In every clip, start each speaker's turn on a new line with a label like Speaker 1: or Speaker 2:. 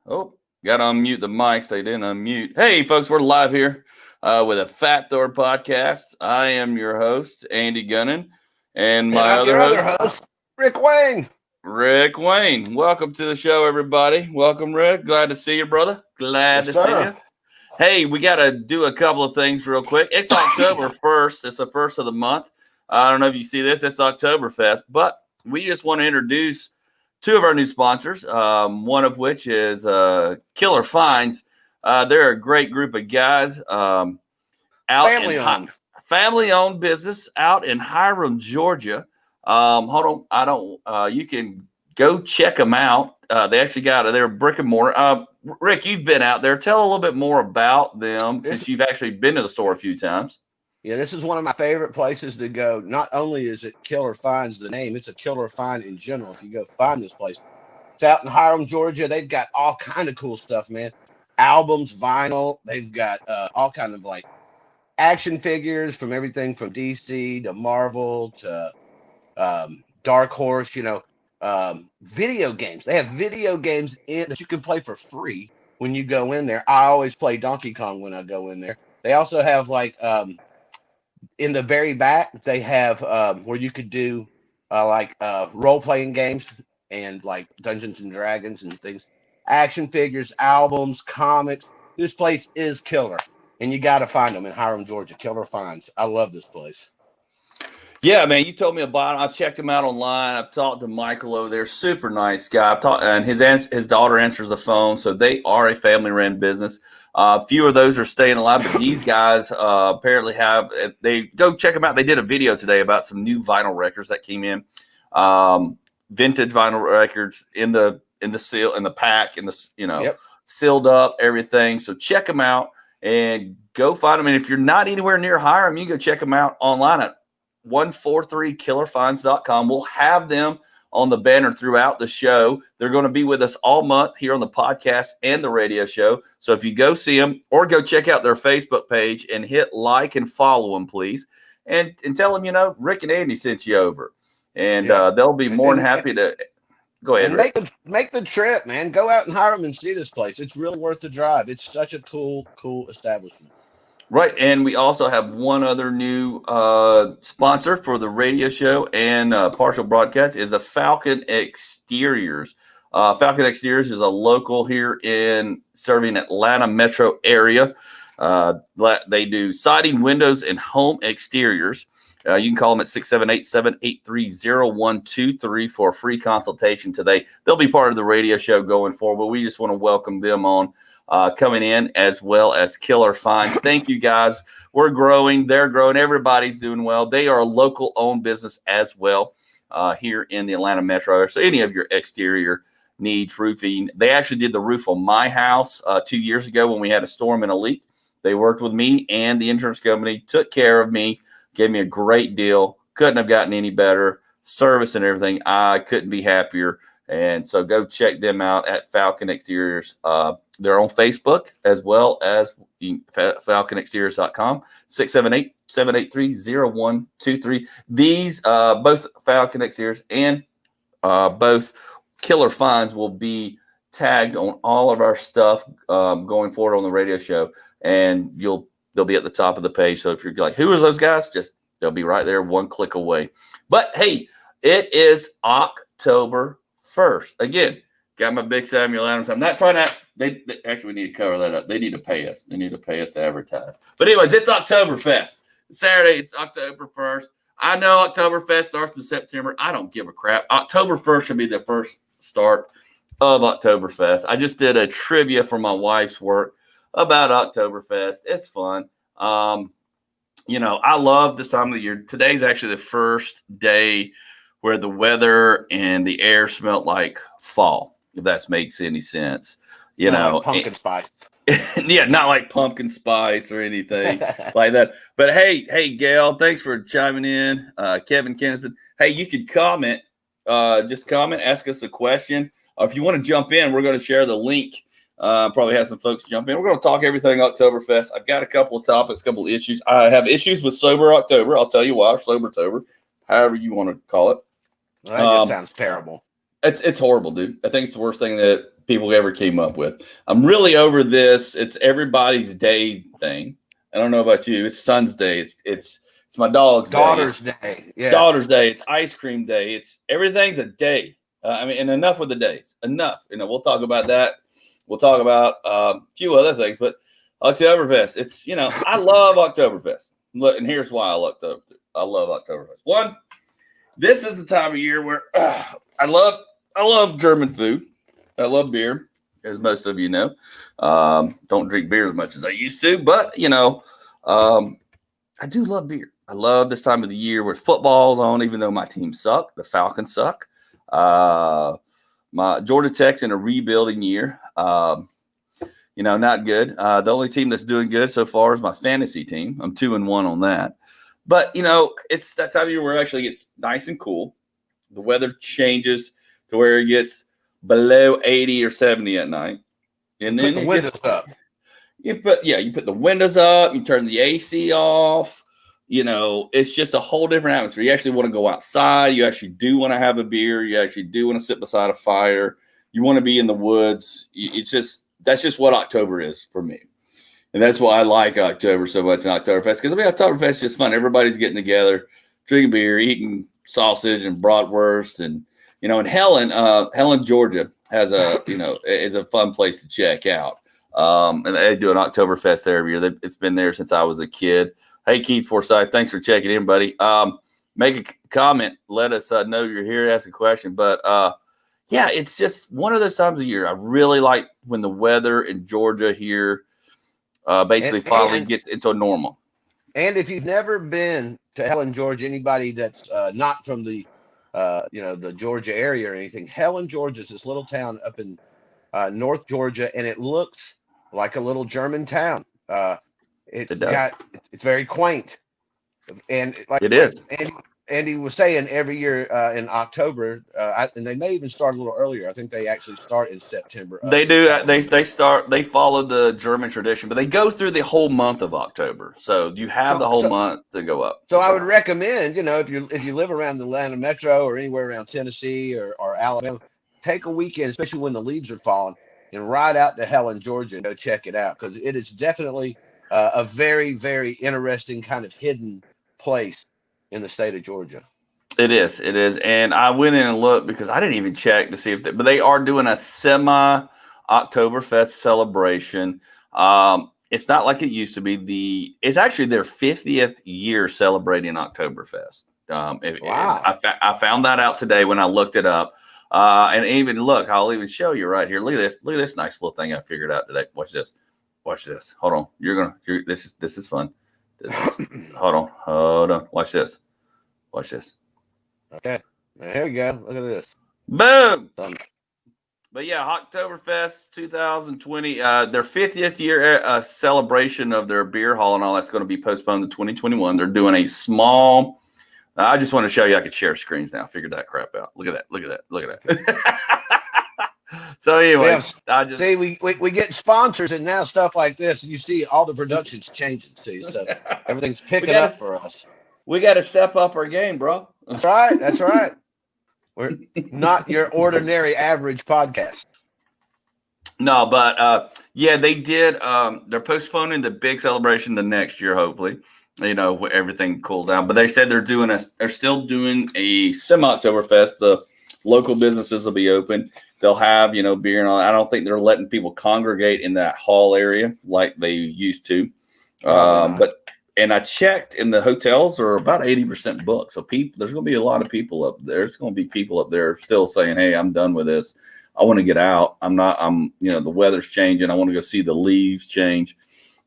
Speaker 1: Oh, got to unmute the mics. They didn't unmute. Hey, folks, we're live here with a Fat Thor podcast. I am your host, Andy Gunnin, and
Speaker 2: And
Speaker 1: my
Speaker 2: I'm
Speaker 1: other
Speaker 2: your other
Speaker 1: host,
Speaker 2: host, Rick Wayne.
Speaker 1: Rick Wayne. Welcome to the show, everybody. Welcome, Rick. Glad to see you, brother. Glad
Speaker 2: Yes,
Speaker 1: to see
Speaker 2: sir.
Speaker 1: you. Hey, we got to do a couple of things real quick. It's October 1st. It's the first of the month. I don't know if you see this. It's Oktoberfest, but we just want to introduce two of our new sponsors, one of which is Killer Finds. They're a great group of guys out in
Speaker 2: Family owned.
Speaker 1: family-owned business out in Hiram, Georgia. Hold on, I don't. You can go check them out. They actually got their brick and mortar. Rick, you've been out there. Tell a little bit more about them since you've actually been to the store a few times.
Speaker 2: Yeah, this is one of my favorite places to go. Not only is it Killer Finds the name, it's a killer find in general. If you go find this place, it's out in Hiram, Georgia. They've got all kind of cool stuff, man. Albums, vinyl. They've got all kind of like action figures from everything from DC to Marvel to Dark Horse. Video games. They have video games in that you can play for free when you go in there. I always play Donkey Kong when I go in there. They also have like in the very back, they have where you could do role playing games and like Dungeons and Dragons and things, action figures, albums, comics. This place is killer, and you got to find them in Hiram, Georgia. Killer Finds. I love this place.
Speaker 1: Yeah, man, you told me about it. I've checked him out online. I've talked to Michael over there. Super nice guy. I've talked, and his daughter answers the phone, so they are a family-run business. A few of those are staying alive, but these guys apparently have. They go check them out. They did a video today about some new vinyl records that came in, vintage vinyl records in the seal in the pack in the
Speaker 2: Yep.
Speaker 1: sealed up everything. So check them out and go find them. And if you're not anywhere near Hiram, you can go check them out online at 143killerfinds.com. We'll have them on the banner throughout the show. They're going to be with us all month here on the podcast and the radio show. So if you go see them or go check out their Facebook page and hit like and follow them, please. And tell them, Rick and Andy sent you over. And they'll be more than happy to go ahead.
Speaker 2: And make the trip, man. Go out and Hiram and see this place. It's really worth the drive. It's such a cool establishment.
Speaker 1: Right, and we also have one other new sponsor for the radio show and partial broadcast is the Falcon Exteriors. Falcon Exteriors is a local here in serving Atlanta metro area. They do siding, windows, and home exteriors. You can call them at 678-783-0123 for a free consultation today. They'll be part of the radio show going forward, but we just want to welcome them on. Coming in, as well as Killer Finds. Thank you, guys. We're growing. They're growing. Everybody's doing well. They are a local-owned business as well here in the Atlanta metro area. So any of your exterior needs, roofing. They actually did the roof on my house 2 years ago when we had a storm and a leak. They worked with me and the insurance company, took care of me, gave me a great deal. Couldn't have gotten any better. Service and everything. I couldn't be happier. And so go check them out at Falcon Exteriors. They're on Facebook as well as falconexteriors.com, 678-783-0123. These, both Falcon Exteriors and both Killer Finds will be tagged on all of our stuff going forward on the radio show. And they'll be at the top of the page. So if you're like, who are those guys? They'll be right there, one click away. But hey, it is October 1st. Again, got my big Samuel Adams. I'm not trying to. They actually, we need to cover that up. They need to pay us. They need to pay us to advertise. But anyways, it's Oktoberfest. Saturday, it's October 1st. I know Oktoberfest starts in September. I don't give a crap. October 1st should be the first start of Oktoberfest. I just did a trivia for my wife's work about Oktoberfest. It's fun. I love this time of the year. Today's actually the first day where the weather and the air smelled like fall, if that makes any sense.
Speaker 2: Like pumpkin spice.
Speaker 1: Yeah, not like pumpkin spice or anything like that. But hey, Gail, thanks for chiming in. Kevin Kennison. Hey, you could comment. Just comment, ask us a question. If you want to jump in, we're going to share the link. Probably have some folks jump in. We're going to talk everything Oktoberfest. I've got a couple of topics, a couple of issues. I have issues with Sober October. I'll tell you why. Sobertober, however you want to call it.
Speaker 2: Well, that just sounds terrible.
Speaker 1: It's horrible, dude. I think it's the worst thing that people ever came up with. I'm really over this. It's everybody's day thing. I don't know about you. It's son's day. It's my dog's
Speaker 2: Daughter's
Speaker 1: day.
Speaker 2: Day. Yes.
Speaker 1: Daughter's day. It's ice cream day. It's everything's a day. I mean, and enough with the days. Enough. We'll talk about that. We'll talk about a few other things, but Oktoberfest. It's I love Oktoberfest. Look, and here's why I love Oktoberfest. One, this is the time of year where I love German food. I love beer, as most of you know. Don't drink beer as much as I used to, but I do love beer. I love this time of the year where football's on, even though my team suck. The Falcons suck. My Georgia Tech's in a rebuilding year. Not good. The only team that's doing good so far is my fantasy team. I'm 2-1 on that. But it's that time of year where it actually gets nice and cool. The weather changes to where it gets below 80 or 70 at night. And then
Speaker 2: put the windows up.
Speaker 1: You put the windows up, you turn the AC off. It's just a whole different atmosphere. You actually want to go outside. You actually do want to have a beer. You actually do want to sit beside a fire. You want to be in the woods. That's just what October is for me. And that's why I like October so much in Oktoberfest. Because Oktoberfest is just fun. Everybody's getting together, drinking beer, eating sausage and bratwurst. And, and Helen, Georgia has is a fun place to check out. And they do an Oktoberfest there every year. It's been there since I was a kid. Hey, Keith Forsyth, thanks for checking in, buddy. Make a comment. Let us know you're here. Ask a question. But, it's just one of those times of year. I really like when the weather in Georgia here finally gets into normal.
Speaker 2: And if you've never been to Helen, Georgia, anybody that's not from the Georgia area or anything, Helen, Georgia is this little town up in North Georgia, and it looks like a little German town. It's very quaint, and
Speaker 1: it is.
Speaker 2: Andy was saying every year in October, and they may even start a little earlier. I think they actually start in September.
Speaker 1: They do. They follow the German tradition, but they go through the whole month of October. So you have the whole month to go up.
Speaker 2: So I would recommend, if you live around the Atlanta metro or anywhere around Tennessee or Alabama, take a weekend, especially when the leaves are falling, and ride out to Helen, Georgia, and go check it out, because it is definitely a very, very interesting kind of hidden place in the state of Georgia.
Speaker 1: It is. And I went in and looked because I didn't even check to see but they are doing a semi-Oktoberfest celebration. It's not like it used to be. It's actually their 50th year celebrating Oktoberfest. Wow. I found that out today when I looked it up. And even look, I'll even show you right here. Look at this nice little thing I figured out today. Watch this. Hold on. This is fun. Hold on. Watch this.
Speaker 2: Okay. Here we go. Look at this.
Speaker 1: Boom. But yeah, Oktoberfest 2020, their 50th year celebration of their beer hall and all that's going to be postponed to 2021. They're doing a small. I just want to show you I could share screens now. Figured that crap out. Look at that. So anyway,
Speaker 2: we get sponsors, and now stuff like this, and you see all the production's changing. So everything's picking up for us.
Speaker 1: We got to step up our game, bro.
Speaker 2: That's right. We're not your ordinary average podcast.
Speaker 1: No, but they did. They're postponing the big celebration the next year, hopefully. When everything cools down. But they said they're still doing a semi-Oktoberfest. The local businesses will be open. They'll have, beer and all. I don't think they're letting people congregate in that hall area like they used to. And I checked, and the hotels are about 80% booked. So there's going to be a lot of people up there. There's going to be people up there still saying, "Hey, I'm done with this. I want to get out. The weather's changing. I want to go see the leaves change."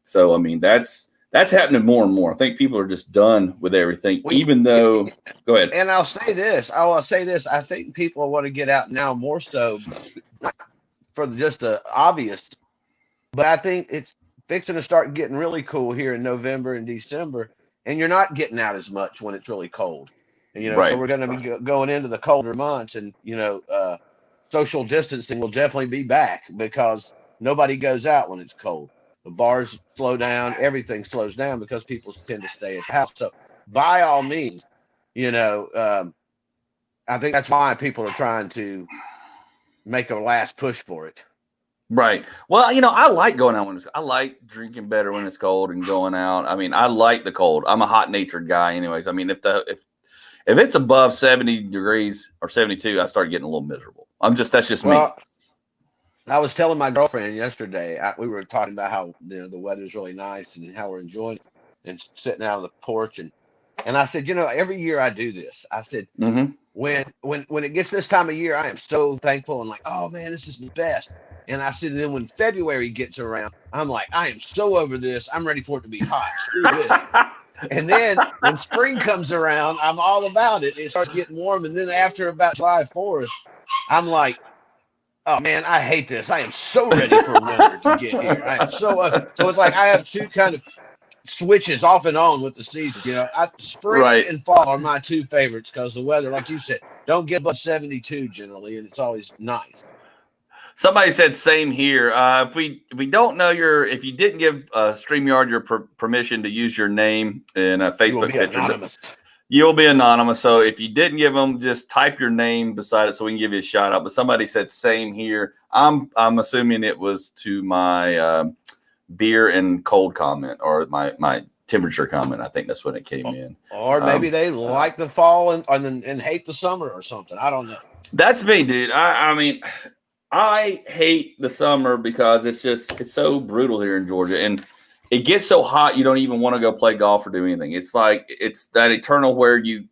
Speaker 1: So, I mean, that's happening more and more. I think people are just done with everything, even though – go ahead.
Speaker 2: And I'll say this. I think people want to get out now more so, not for just the obvious, but I think it's fixing to start getting really cool here in November and December, and you're not getting out as much when it's really cold. And,
Speaker 1: right.
Speaker 2: So we're going to be going into the colder months, and, social distancing will definitely be back because nobody goes out when it's cold. The bars slow down, everything slows down because people tend to stay at the house. So by all means, I think that's why people are trying to make a last push for it.
Speaker 1: Right. Well, I like going out I like drinking better when it's cold and going out. I mean, I like the cold. I'm a hot natured guy, anyways. I mean, if it's above 70 degrees or 72, I start getting a little miserable. That's just me.
Speaker 2: I was telling my girlfriend yesterday. We were talking about how the weather's really nice and how we're enjoying it and sitting out on the porch and I said, every year I do this. I said, when it gets this time of year, I am so thankful and like, oh man, this is the best. And I said, then when February gets around, I'm like, I am so over this. I'm ready for it to be hot. Screw this. And then when spring comes around, I'm all about it. It starts getting warm. And then after about July 4th, I'm like, oh man, I hate this. I am so ready for winter to get here. I am so it's like I have two kind of switches off and on with the season. Spring and fall are my two favorites because the weather, like you said, don't get above 72 generally, and it's always nice.
Speaker 1: Somebody said same here. If we don't know if you didn't give StreamYard your permission to use your name in a Facebook picture, you'll be anonymous. So if you didn't give them, just type your name beside it so we can give you a shout out. But somebody said same here. I'm assuming it was to my beer and cold comment or my temperature comment. I think that's when it came in.
Speaker 2: Or maybe they like the fall and hate the summer or something. I don't know.
Speaker 1: That's me, dude. I mean, I hate the summer because it's so brutal here in Georgia, and it gets so hot you don't even want to go play golf or do anything. It's like it's that eternal where you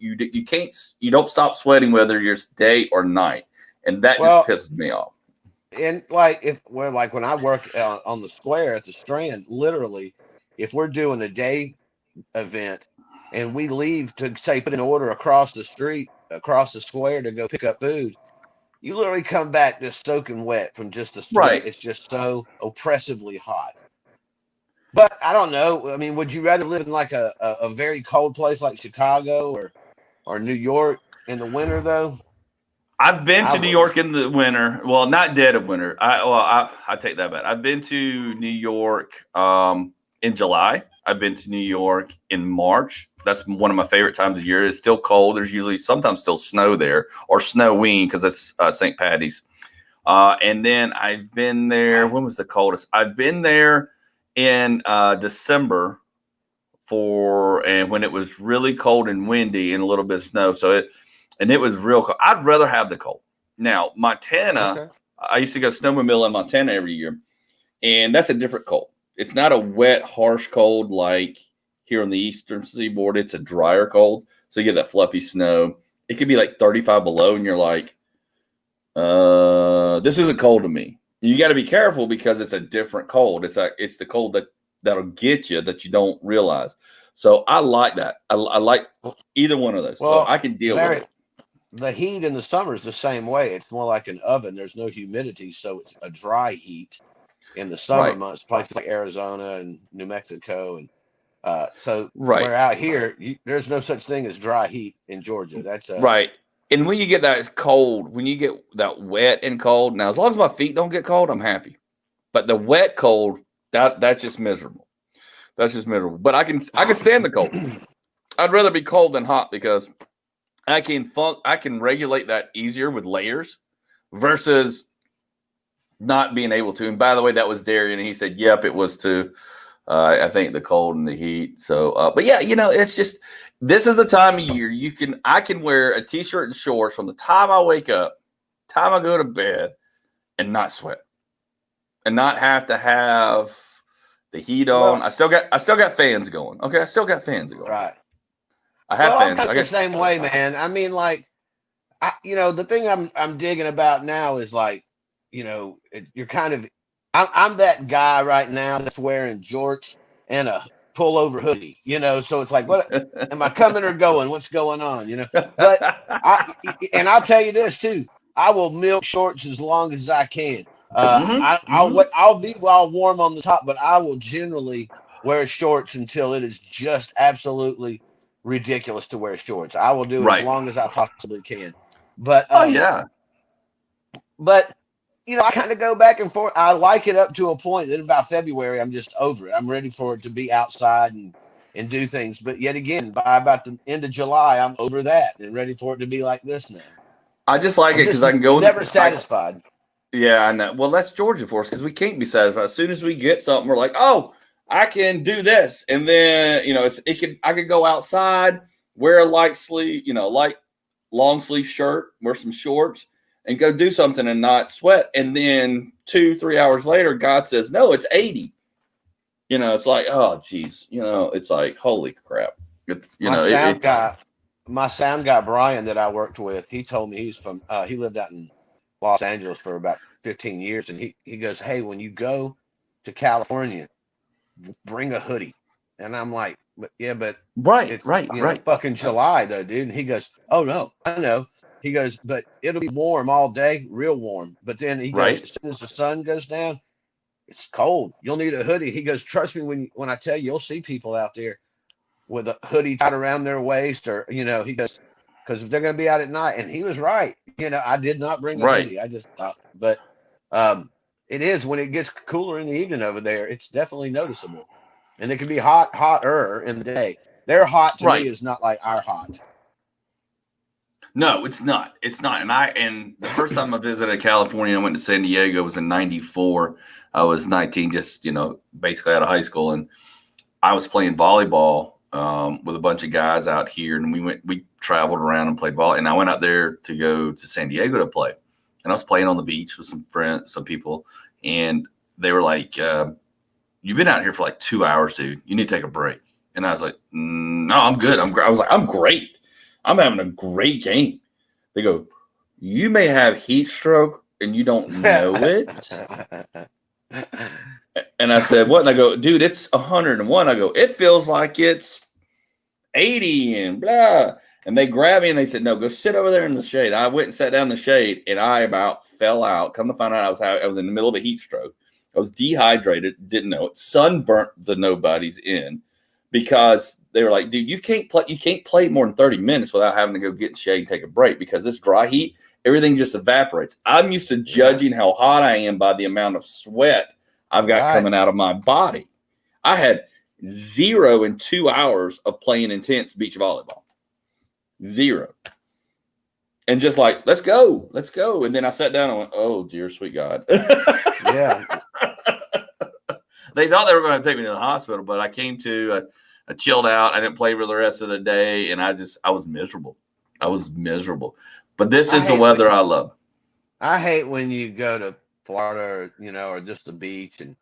Speaker 1: don't stop sweating whether you're day or night, and that just pisses me off.
Speaker 2: And when I work on the square at the Strand, literally, if we're doing a day event and we leave to say put an order across the street, across the square to go pick up food, you literally come back just soaking wet from just the sweat. Right. It's just so oppressively hot. But I don't know. I mean, would you rather live in like a very cold place like Chicago or New York in the winter though?
Speaker 1: I've been to New York in the winter. Well, not dead of winter. I take that back. I've been to New York in July. I've been to New York in March. That's one of my favorite times of year. It's still cold. There's usually sometimes still snow there or snowing because it's St. Patty's. And then I've been there. When was the coldest? I've been there in December and when it was really cold and windy and a little bit of snow. It was real cold. I'd rather have the cold. Now, Montana, I used to go snowmobile in Montana every year, and that's a different cold. It's not a wet, harsh cold like here on the eastern seaboard. It's a drier cold, so you get that fluffy snow. It could be like 35 below, and you're like, this isn't cold to me. You got to be careful because it's a different cold. It's the cold that'll get you that you don't realize. So I like that. I like either one of those. So I can deal with it.
Speaker 2: The heat in the summer is the same way. It's more like an oven. There's no humidity, so it's a dry heat in the summer months. Places like Arizona and New Mexico, and we're out here. There's no such thing as dry heat in Georgia. That's
Speaker 1: right. And when you get that, it's cold. When you get that wet and cold, now as long as my feet don't get cold, I'm happy. But the wet cold, that's just miserable. That's just miserable. But I can stand the cold. I'd rather be cold than hot because I can regulate that easier with layers versus not being able to. And by the way, that was Darian, and he said, "Yep, it was too." I think the cold and the heat. So, but yeah, it's just this is the time of year I can wear a t-shirt and shorts from the time I wake up, time I go to bed, and not sweat, and not have to have the heat on. I still got fans going. Okay, I still got fans going.
Speaker 2: Right.
Speaker 1: I have fans.
Speaker 2: I'm the same way, man. I mean, like, the thing I'm digging about now is like, you're kind of, I'm that guy right now that's wearing jorts and a pullover hoodie, so it's like, what am I coming or going? What's going on? But I'll tell you this too. I will milk shorts as long as I can. I'll be warm on the top, but I will generally wear shorts until it is just absolutely ridiculous to wear shorts. I will do it as long as I possibly can. But but I kind of go back and forth. I like it up to a point. Then about February, I'm just over it. I'm ready for it to be outside and do things. But yet again, by about the end of July, I'm over that and ready for it to be like this now.
Speaker 1: I just like it because I can go.
Speaker 2: Never satisfied.
Speaker 1: Yeah, I know. Well, that's Georgia for us because we can't be satisfied. As soon as we get something, we're like, oh, I can do this, and then I could go outside, wear a light sleeve, light long sleeve shirt, wear some shorts, and go do something and not sweat. And then 2-3 hours later, God says, no, it's 80. It's like, oh, geez, it's like, holy crap. It's
Speaker 2: My sound guy Brian that I worked with, he told me he lived out in Los Angeles for about 15 years, and he goes, hey, when you go to California, bring a hoodie. And I'm like, but it's fucking July though, dude. And he goes, oh no, I know. He goes, but it'll be warm all day, real warm. But then he goes, as soon as the sun goes down, it's cold. You'll need a hoodie. He goes, trust me when I tell you, you'll see people out there with a hoodie tied around their waist, or he goes, because if they're going to be out at night. And he was right. I did not bring a hoodie. I just thought, but it is when it gets cooler in the evening over there, it's definitely noticeable. And it can be hotter in the day. Their hot to me is not like our hot.
Speaker 1: No, it's not. It's not. And the first time I visited California, I went to San Diego, was in 94. I was 19, just, basically out of high school. And I was playing volleyball with a bunch of guys out here. And we traveled around and played ball. And I went out there to go to San Diego to play. And I was playing on the beach with some friends, some people. And they were like, you've been out here for like 2 hours, dude. You need to take a break. And I was like, no, I'm good. I was like, I'm great. I'm having a great game. They go, you may have heat stroke and you don't know it. And I said, what? And I go, dude, it's 101. I go, it feels like it's 80 and blah. And they grabbed me and they said, no, go sit over there in the shade. I went and sat down in the shade and I about fell out. Come to find out I was in the middle of a heat stroke. I was dehydrated, didn't know it. Sunburnt the nobodies in. Because they were like, dude, you can't play more than 30 minutes without having to go get in shade and take a break, because this dry heat, everything just evaporates. I'm used to judging how hot I am by the amount of sweat I've got coming out of my body. I had 0 in 2 hours of playing intense beach volleyball. 0. And just like, let's go. And then I sat down and went, oh, dear sweet God.
Speaker 2: Yeah.
Speaker 1: They thought they were going to take me to the hospital, but I came to, I chilled out. I didn't play for the rest of the day, and I was miserable. But this is the weather I love.
Speaker 2: I hate when you go to Florida, or just the beach, and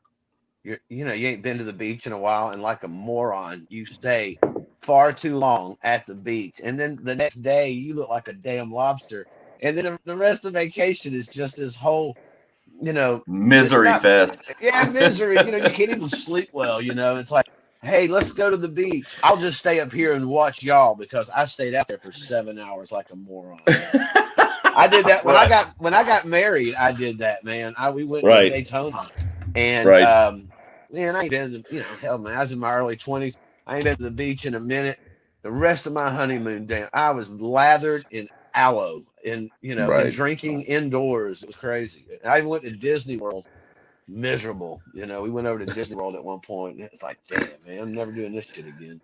Speaker 2: you ain't been to the beach in a while, and like a moron, you stay far too long at the beach, and then the next day you look like a damn lobster, and then the rest of the vacation is just this whole
Speaker 1: misery fest.
Speaker 2: Yeah, misery. You can't even sleep well. It's like, hey, let's go to the beach. I'll just stay up here and watch y'all because I stayed out there for 7 hours like a moron. I did that when I got married. I did that, man. We went to Daytona, and man, I ain't been to, hell, man, I was in my early 20s. I ain't been to the beach in a minute. The rest of my honeymoon, damn, I was lathered in aloe and and drinking indoors. It was crazy. I went to Disney World, miserable. We went over to Disney World at one point, and it's like, damn, man, I'm never doing this shit again.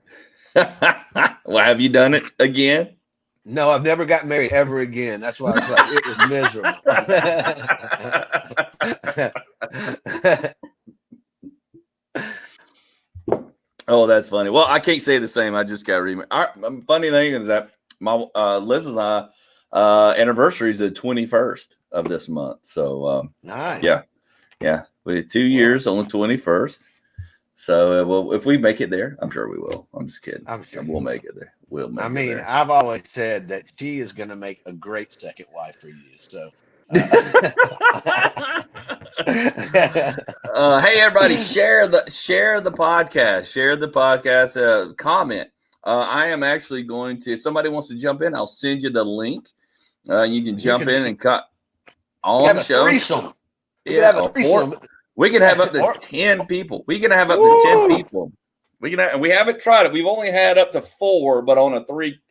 Speaker 1: Well, have you done it again?
Speaker 2: No, I've never got married ever again. That's why I was like, it was miserable.
Speaker 1: Oh, that's funny. Well, I can't say the same. I just got remarried. Funny thing is that my Liz and I anniversary is the 21st of this month. So
Speaker 2: nice.
Speaker 1: Yeah. We had 2 years on the 21st. So well, if we make it there, I'm sure we will. I'm just kidding.
Speaker 2: I'm sure
Speaker 1: we'll make it there.
Speaker 2: I've always said that she is going to make a great second wife for you. So.
Speaker 1: Hey, everybody, share the podcast, comment. I am actually going to, if somebody wants to jump in, I'll send you the link. You can jump in and cut on the show.
Speaker 2: Threesome.
Speaker 1: We can have up to 10 people. We can have up to 10 people. We haven't tried it. We've only had up to 4, but on a three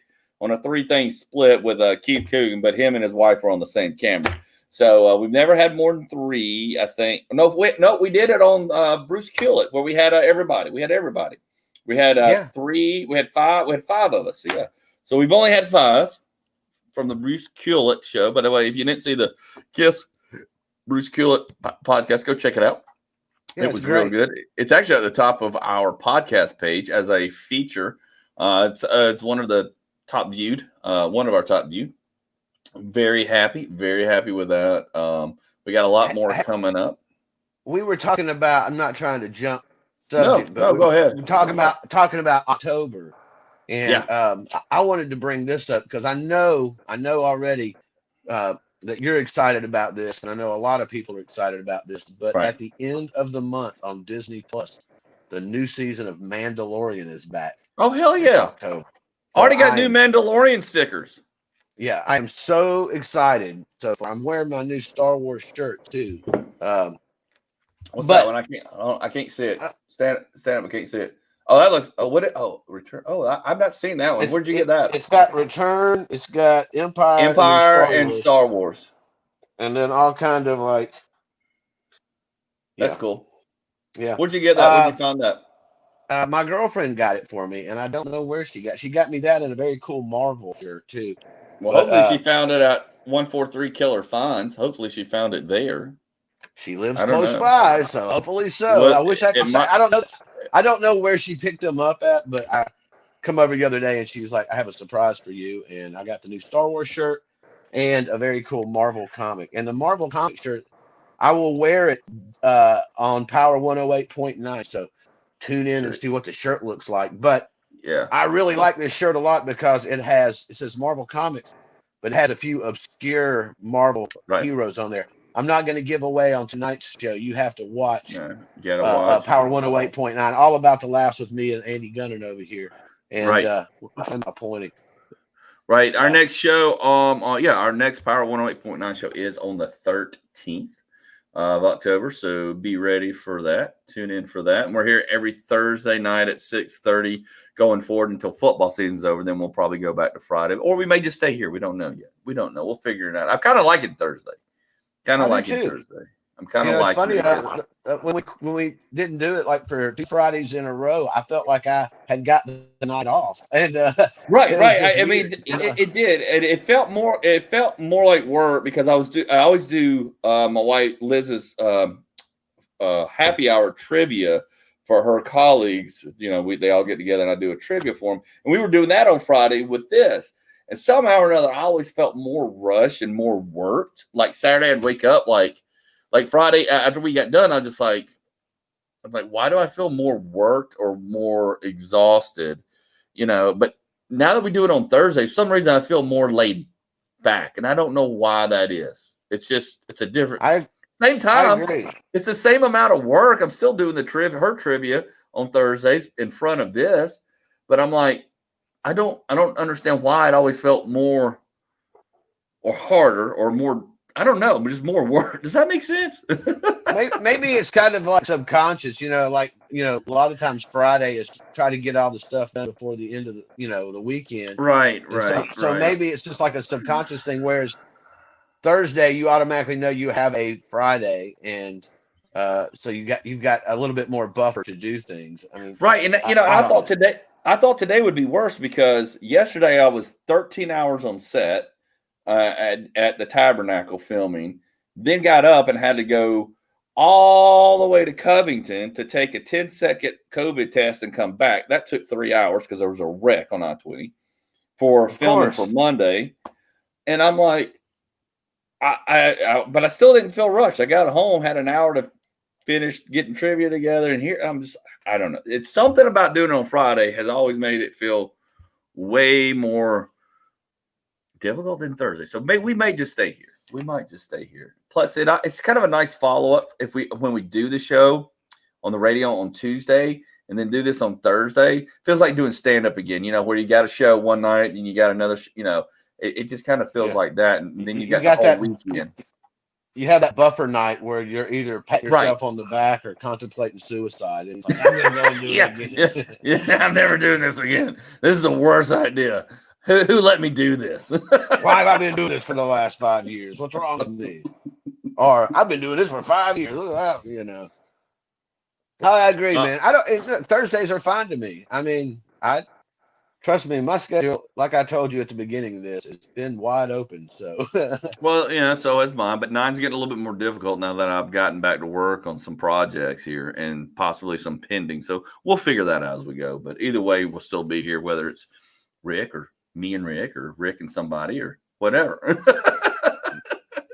Speaker 1: thing split with Keith Coogan, but him and his wife were on the same camera. So we've never had more than 3, I think. No, we did it on Bruce Kulick, where we had everybody. We had everybody. We had 3. We had 5. We had 5 of us. Yeah. So we've only had 5 from the Bruce Kulick show. By the way, if you didn't see the Kiss Bruce Kulick podcast. Go check it out.
Speaker 2: Yeah,
Speaker 1: it was real good. It's actually at the top of our podcast page as a feature. It's one of the top viewed, one of our top viewed. Very happy with that. We got a lot more coming up.
Speaker 2: We were talking about. I'm not trying to jump subject,
Speaker 1: but go ahead.
Speaker 2: We're talking about October, and I wanted to bring this up because I know already that you're excited about this, and I know a lot of people are excited about this. But at the end of the month on Disney Plus, the new season of Mandalorian is back.
Speaker 1: Oh hell yeah!
Speaker 2: October.
Speaker 1: So already got new Mandalorian stickers.
Speaker 2: Yeah, I am so excited. So I'm wearing my new Star Wars shirt too.
Speaker 1: What's that one? I can't see it. Stand up. I can't see it. Oh, that looks. Oh, Return. Oh, I've not seen that one. Where'd you get that?
Speaker 2: It's got Return. It's got Empire
Speaker 1: and Star Wars,
Speaker 2: and then all kind of like.
Speaker 1: That's cool.
Speaker 2: Yeah.
Speaker 1: Where'd you get that? Where'd you find that?
Speaker 2: My girlfriend got it for me, and I don't know where she got. She got me that in a very cool Marvel shirt too.
Speaker 1: Well, hopefully she found it at 143 Killer Finds. Hopefully she found it there.
Speaker 2: She lives close by, so hopefully so. Well, I wish I could say. I don't know. I don't know where she picked them up at, but I come over the other day and she's like, "I have a surprise for you," and I got the new Star Wars shirt and a very cool Marvel comic. And the Marvel comic shirt, I will wear it on Power 108.9. So tune in and see what the shirt looks like. But
Speaker 1: yeah,
Speaker 2: I really like this shirt a lot because it says Marvel Comics, but it has a few obscure Marvel heroes on there. I'm not going to give away on tonight's show. You have to watch, Power 108.9, all about the laughs with me and Andy Gunnin over here. And which am I pointing?
Speaker 1: Right. Our next show, our next Power 108.9 show is on the 13th of October. So be ready for that. Tune in for that. And we're here every Thursday night at 6:30 going forward until football season's over. Then we'll probably go back to Friday, or we may just stay here. We don't know yet. We don't know. We'll figure it out. I kind of like it Thursday. Kind of like it Thursday. I'm kind of like
Speaker 2: it. When we didn't do it like for 2 Fridays in a row, I felt like I had got the night off. And
Speaker 1: right. I mean, it did. And it felt more like work because I always do my wife Liz's happy hour trivia for her colleagues. You know, they all get together and I do a trivia for them. And we were doing that on Friday with this. And somehow or another, I always felt more rushed and more worked. Like Saturday, I'd wake up like Friday after we got done. I'm like, why do I feel more worked or more exhausted? You know, but now that we do it on Thursday, for some reason I feel more laid back, and I don't know why that is. It's a different. Same time, it's the same amount of work. I'm still doing her trivia on Thursdays in front of this, but I'm like, I don't understand why it always felt more or harder or more. I don't know, but just more work. Does that make sense?
Speaker 2: Maybe it's kind of like subconscious, a lot of times Friday is try to get all the stuff done before the end of the weekend.
Speaker 1: Right.
Speaker 2: So maybe it's just like a subconscious thing, whereas Thursday you automatically know you have a Friday, and so you've got a little bit more buffer to do things. I mean,
Speaker 1: right, and I thought today would be worse because yesterday I was 13 hours on set at the Tabernacle filming, then got up and had to go all the way to Covington to take a 10-second COVID test and come back. That took 3 hours because there was a wreck on I-20 for filming for Monday. And I'm like, but I still didn't feel rushed. I got home, had an hour to finish getting trivia together, and here I don't know. It's something about doing it on Friday has always made it feel way more difficult than Thursday. So we may just stay here. We might just stay here. Plus, it's kind of a nice follow-up when we do the show on the radio on Tuesday and then do this on Thursday. Feels like doing stand-up again, where you got a show one night and you got another, it just kind of feels like that. And then you got the whole weekend.
Speaker 2: You have that buffer night where you're either pat yourself on the back or contemplating suicide. And it's like, I'm going to go and do it again.
Speaker 1: Yeah, I'm never doing this again. This is the worst idea. Who let me do this?
Speaker 2: Why have I been doing this for the last 5 years? What's wrong with me? Or I've been doing this for 5 years. Look at that, I agree, man. Thursdays are fine to me. I mean, I trust me, my schedule, like I told you at the beginning of this, has been wide open. So
Speaker 1: Well, so is mine, but mine's getting a little bit more difficult now that I've gotten back to work on some projects here and possibly some pending. So we'll figure that out as we go. But either way, we'll still be here, whether it's Rick or me and Rick or Rick and somebody or whatever.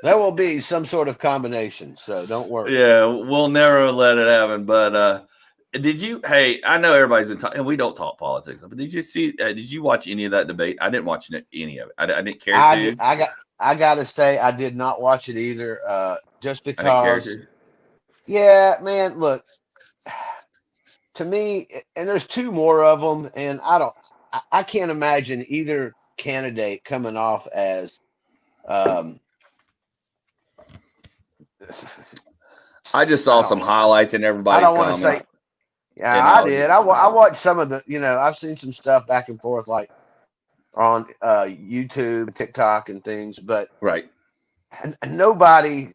Speaker 2: there will be some sort of combination. So don't worry.
Speaker 1: Yeah, we'll never let it happen. But did you? Hey, I know everybody's been talking, and we don't talk politics. But did you see? Did you watch any of that debate? I didn't watch any of it. I didn't care to.
Speaker 2: I got to say, I did not watch it either. Just
Speaker 1: I didn't care
Speaker 2: because.
Speaker 1: to.
Speaker 2: Yeah, man. Look, to me, and there's two more of them, and I can't imagine either candidate coming off as.
Speaker 1: I just saw some highlights in
Speaker 2: I
Speaker 1: everybody's
Speaker 2: don't want to
Speaker 1: comments.
Speaker 2: say. Yeah, I did. I watched some of the. I've seen some stuff back and forth, like on YouTube, TikTok, and things, but
Speaker 1: Right.
Speaker 2: and nobody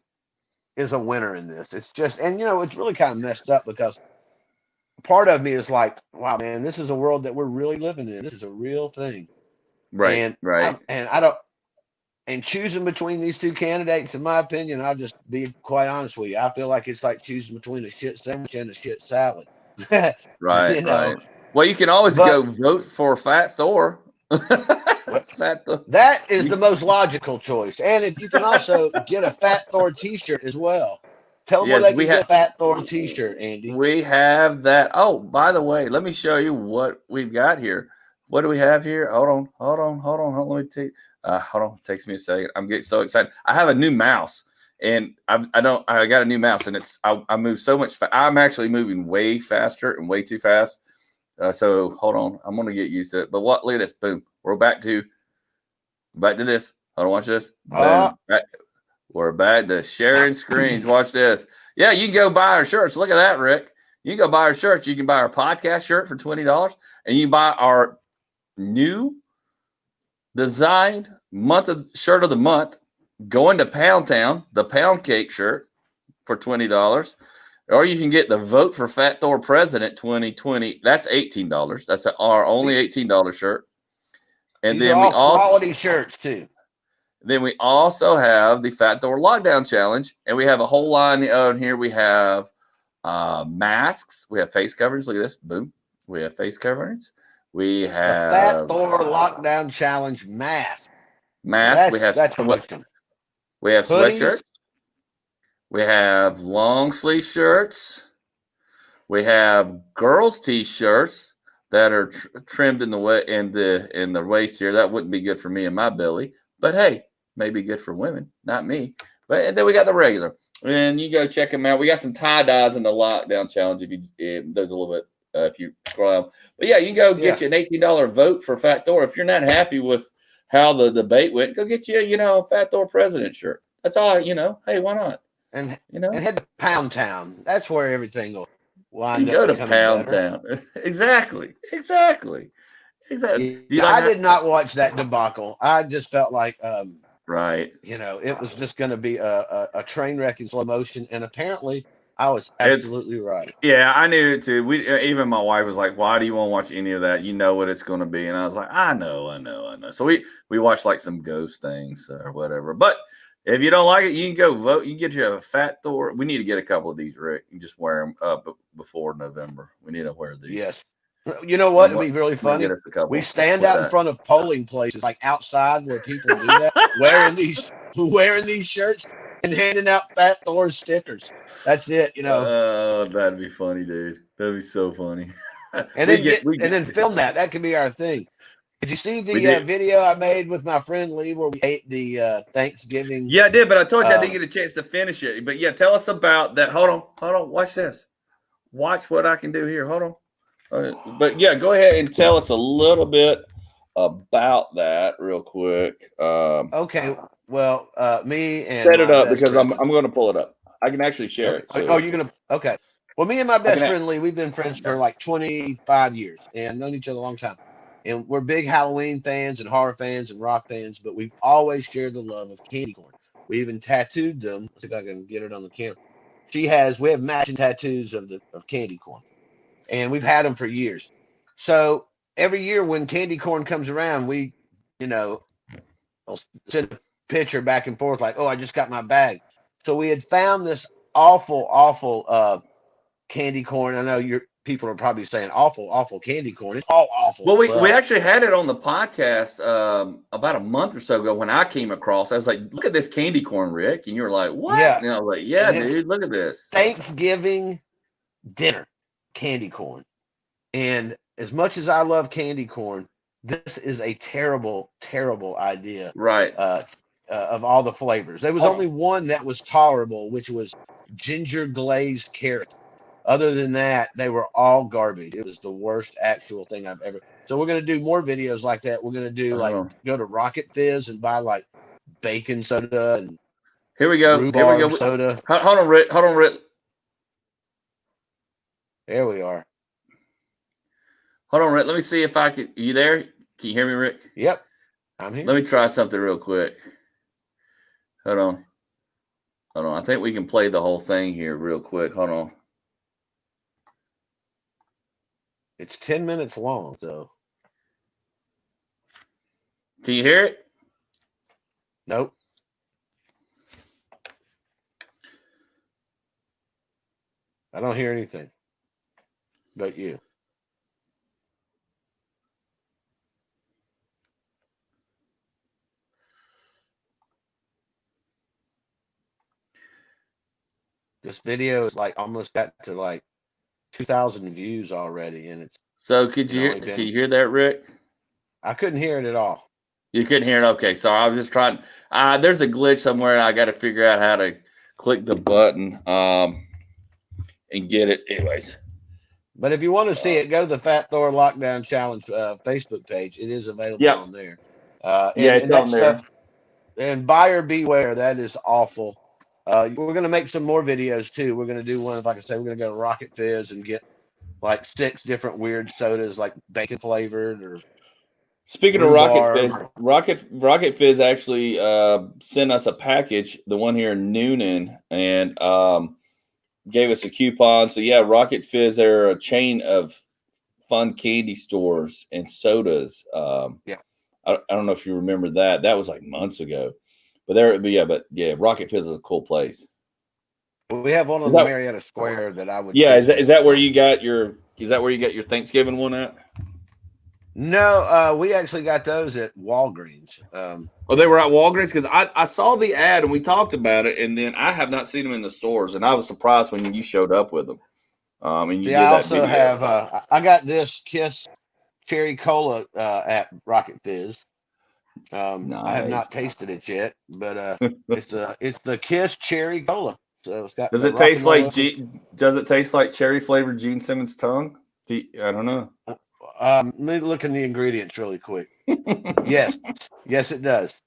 Speaker 2: is a winner in this. It's just, and it's really kind of messed up because part of me is like, wow, man, this is a world that we're really living in. This is a real thing.
Speaker 1: Right.
Speaker 2: And
Speaker 1: Right.
Speaker 2: I don't. And choosing between these two candidates, in my opinion, I'll just be quite honest with you. I feel like it's like choosing between a shit sandwich and a shit salad.
Speaker 1: Right. Right. Well, you can always
Speaker 2: But-
Speaker 1: go vote for Fat Thor. Fat Thor.
Speaker 2: That is the most logical choice. And if you can also get a Fat Thor t-shirt as well. Tell them where
Speaker 1: Yes,
Speaker 2: they can get a Fat Thor t-shirt, Andy.
Speaker 1: We have that. Oh, by the way, let me show you what we've got here. What do we have here? Hold on. Let me take. Hold on. It takes me a second. I'm getting so excited. I have a new mouse, and I got a new mouse, and I move so much. I'm actually moving way faster and way too fast. So hold on. I'm gonna get used to it. But look at this. Boom. We're back to this. Hold on. Watch this. Boom. We're back to sharing screens. Watch this. Yeah, you can go buy our shirts. Look at that, Rick. You can go buy our shirts. You can buy our podcast shirt for $20, and you can buy our new designed shirt of the month, going to Pound Town, the Pound Cake shirt for $20. Or you can get the Vote for Fat Thor President 2020. That's $18. That's our only $18 shirt. And
Speaker 2: These
Speaker 1: then
Speaker 2: are
Speaker 1: we
Speaker 2: all quality shirts too.
Speaker 1: Then we also have the Fat Thor Lockdown Challenge, and we have a whole line on here. We have masks. We have face coverings. Look at this. Boom. We have face coverings. We have
Speaker 2: the Fat Thor Lockdown Challenge mask.
Speaker 1: Masks.
Speaker 2: That's promotion.
Speaker 1: We have
Speaker 2: Hoodies.
Speaker 1: sweatshirts. We have long sleeve shirts. We have girls' t-shirts that are trimmed in the waist here. That wouldn't be good for me and my belly, but hey, maybe good for women, not me. And then we got the regular, and you go check them out. We got some tie dyes in the lockdown challenge. There's a little bit if you scroll down, but yeah, you can go get you an $18 vote for Fat Thor. If you're not happy with how the debate went, go get you a Fat Thor president shirt. That's all. Hey, why not?
Speaker 2: And head to Pound Town. That's where everything will wind
Speaker 1: up. Go to Pound Town. Exactly.
Speaker 2: I did not watch that debacle. I just felt like,
Speaker 1: right.
Speaker 2: It was just going to be a train wreck in slow motion, and apparently, I was absolutely right.
Speaker 1: Yeah, I knew it too. Even my wife was like, "Why do you want to watch any of that? You know what it's going to be." And I was like, "I know." So we watched like some ghost things or whatever. But if you don't like it, you can go vote. You can get you a Fat Thor. We need to get a couple of these, Rick. You just wear them up before November. We need to wear these.
Speaker 2: Yes. You know what would be really funny? We stand out in front of polling places, like outside where people do that, wearing these shirts and handing out Fat Thor stickers. That's it,
Speaker 1: Oh, that'd be funny, dude. That'd be so funny.
Speaker 2: And then film that. That could be our thing. Did you see the video I made with my friend Lee where we ate the Thanksgiving?
Speaker 1: Yeah, I did, but I told you I didn't get a chance to finish it. But yeah, tell us about that. Hold on. Watch this. Watch what I can do here. Hold on. But yeah, go ahead and tell us a little bit about that real quick.
Speaker 2: Okay. Well, me and
Speaker 1: set it up because I'm going to pull it up. I can actually share it.
Speaker 2: So. Oh, you're going to? Okay. Well, me and my best friend Lee, we've been friends for like 25 years and known each other a long time. And we're big Halloween fans and horror fans and rock fans, but we've always shared the love of candy corn. We even tattooed them. Let's see if I can get it on the camera. We have matching tattoos of candy corn, and we've had them for years. So every year when candy corn comes around, we, I'll send a picture back and forth like, oh, I just got my bag. So we had found this awful candy corn. I know your people are probably saying awful candy corn. It's all awful.
Speaker 1: Well, we actually had it on the podcast about a month or so ago when I came across. I was like, look at this candy corn, Rick. And you were like, what?
Speaker 2: Yeah.
Speaker 1: And I was like, yeah, dude, look at this.
Speaker 2: Thanksgiving dinner candy corn. And as much as I love candy corn, this is a terrible idea.
Speaker 1: Right.
Speaker 2: Of all the flavors. There was only one that was tolerable, which was ginger glazed carrot. Other than that, they were all garbage. It was the worst actual thing I've ever. So we're going to do more videos like that. We're going to do go to Rocket Fizz and buy like bacon soda and
Speaker 1: here we go.
Speaker 2: Soda.
Speaker 1: Hold on, Rick.
Speaker 2: There we are.
Speaker 1: Hold on, Rick. Let me see if I can. Are you there? Can you hear me, Rick?
Speaker 2: Yep. I'm here.
Speaker 1: Let me try something real quick. Hold on. I think we can play the whole thing here real quick. Hold on.
Speaker 2: It's 10 minutes long, so.
Speaker 1: Can you hear it?
Speaker 2: Nope. I don't hear anything but you. This video is like almost got to like 2,000 views already, and it's
Speaker 1: so. Can you hear that, Rick?
Speaker 2: I couldn't hear it at all.
Speaker 1: You couldn't hear it. Okay, sorry. I was just trying. There's a glitch somewhere. I got to figure out how to click the button and get it. Anyways.
Speaker 2: But if you want to see it, go to the Fat Thor Lockdown Challenge Facebook page. It is available on there.
Speaker 1: It's on there.
Speaker 2: And buyer beware. That is awful. We're going to make some more videos too. We're going to do one, like I said, we're going to go to Rocket Fizz and get like 6 different weird sodas, like bacon flavored or.
Speaker 1: Speaking of Rocket Fizz actually sent us a package, the one here in Noonan, and gave us a coupon. So yeah, Rocket Fizz, they're a chain of fun candy stores and sodas. I don't know if you remember that. That was like months ago. But Rocket Fizz is a cool place.
Speaker 2: We have one on the Marietta Square that I would.
Speaker 1: Yeah, is that where you got your Thanksgiving one at?
Speaker 2: No, we actually got those at Walgreens.
Speaker 1: They were at Walgreens because I saw the ad and we talked about it, and then I have not seen them in the stores, and I was surprised when you showed up with them. And you did
Speaker 2: I
Speaker 1: that
Speaker 2: also
Speaker 1: video.
Speaker 2: have. I got this Kiss Cherry Cola at Rocket Fizz. Nice. I have not tasted it yet, but it's the Kiss Cherry Cola. So it's got. Does it taste
Speaker 1: like cherry flavored Gene Simmons tongue? I don't know.
Speaker 2: Let me look in the ingredients really quick. Yes, it does.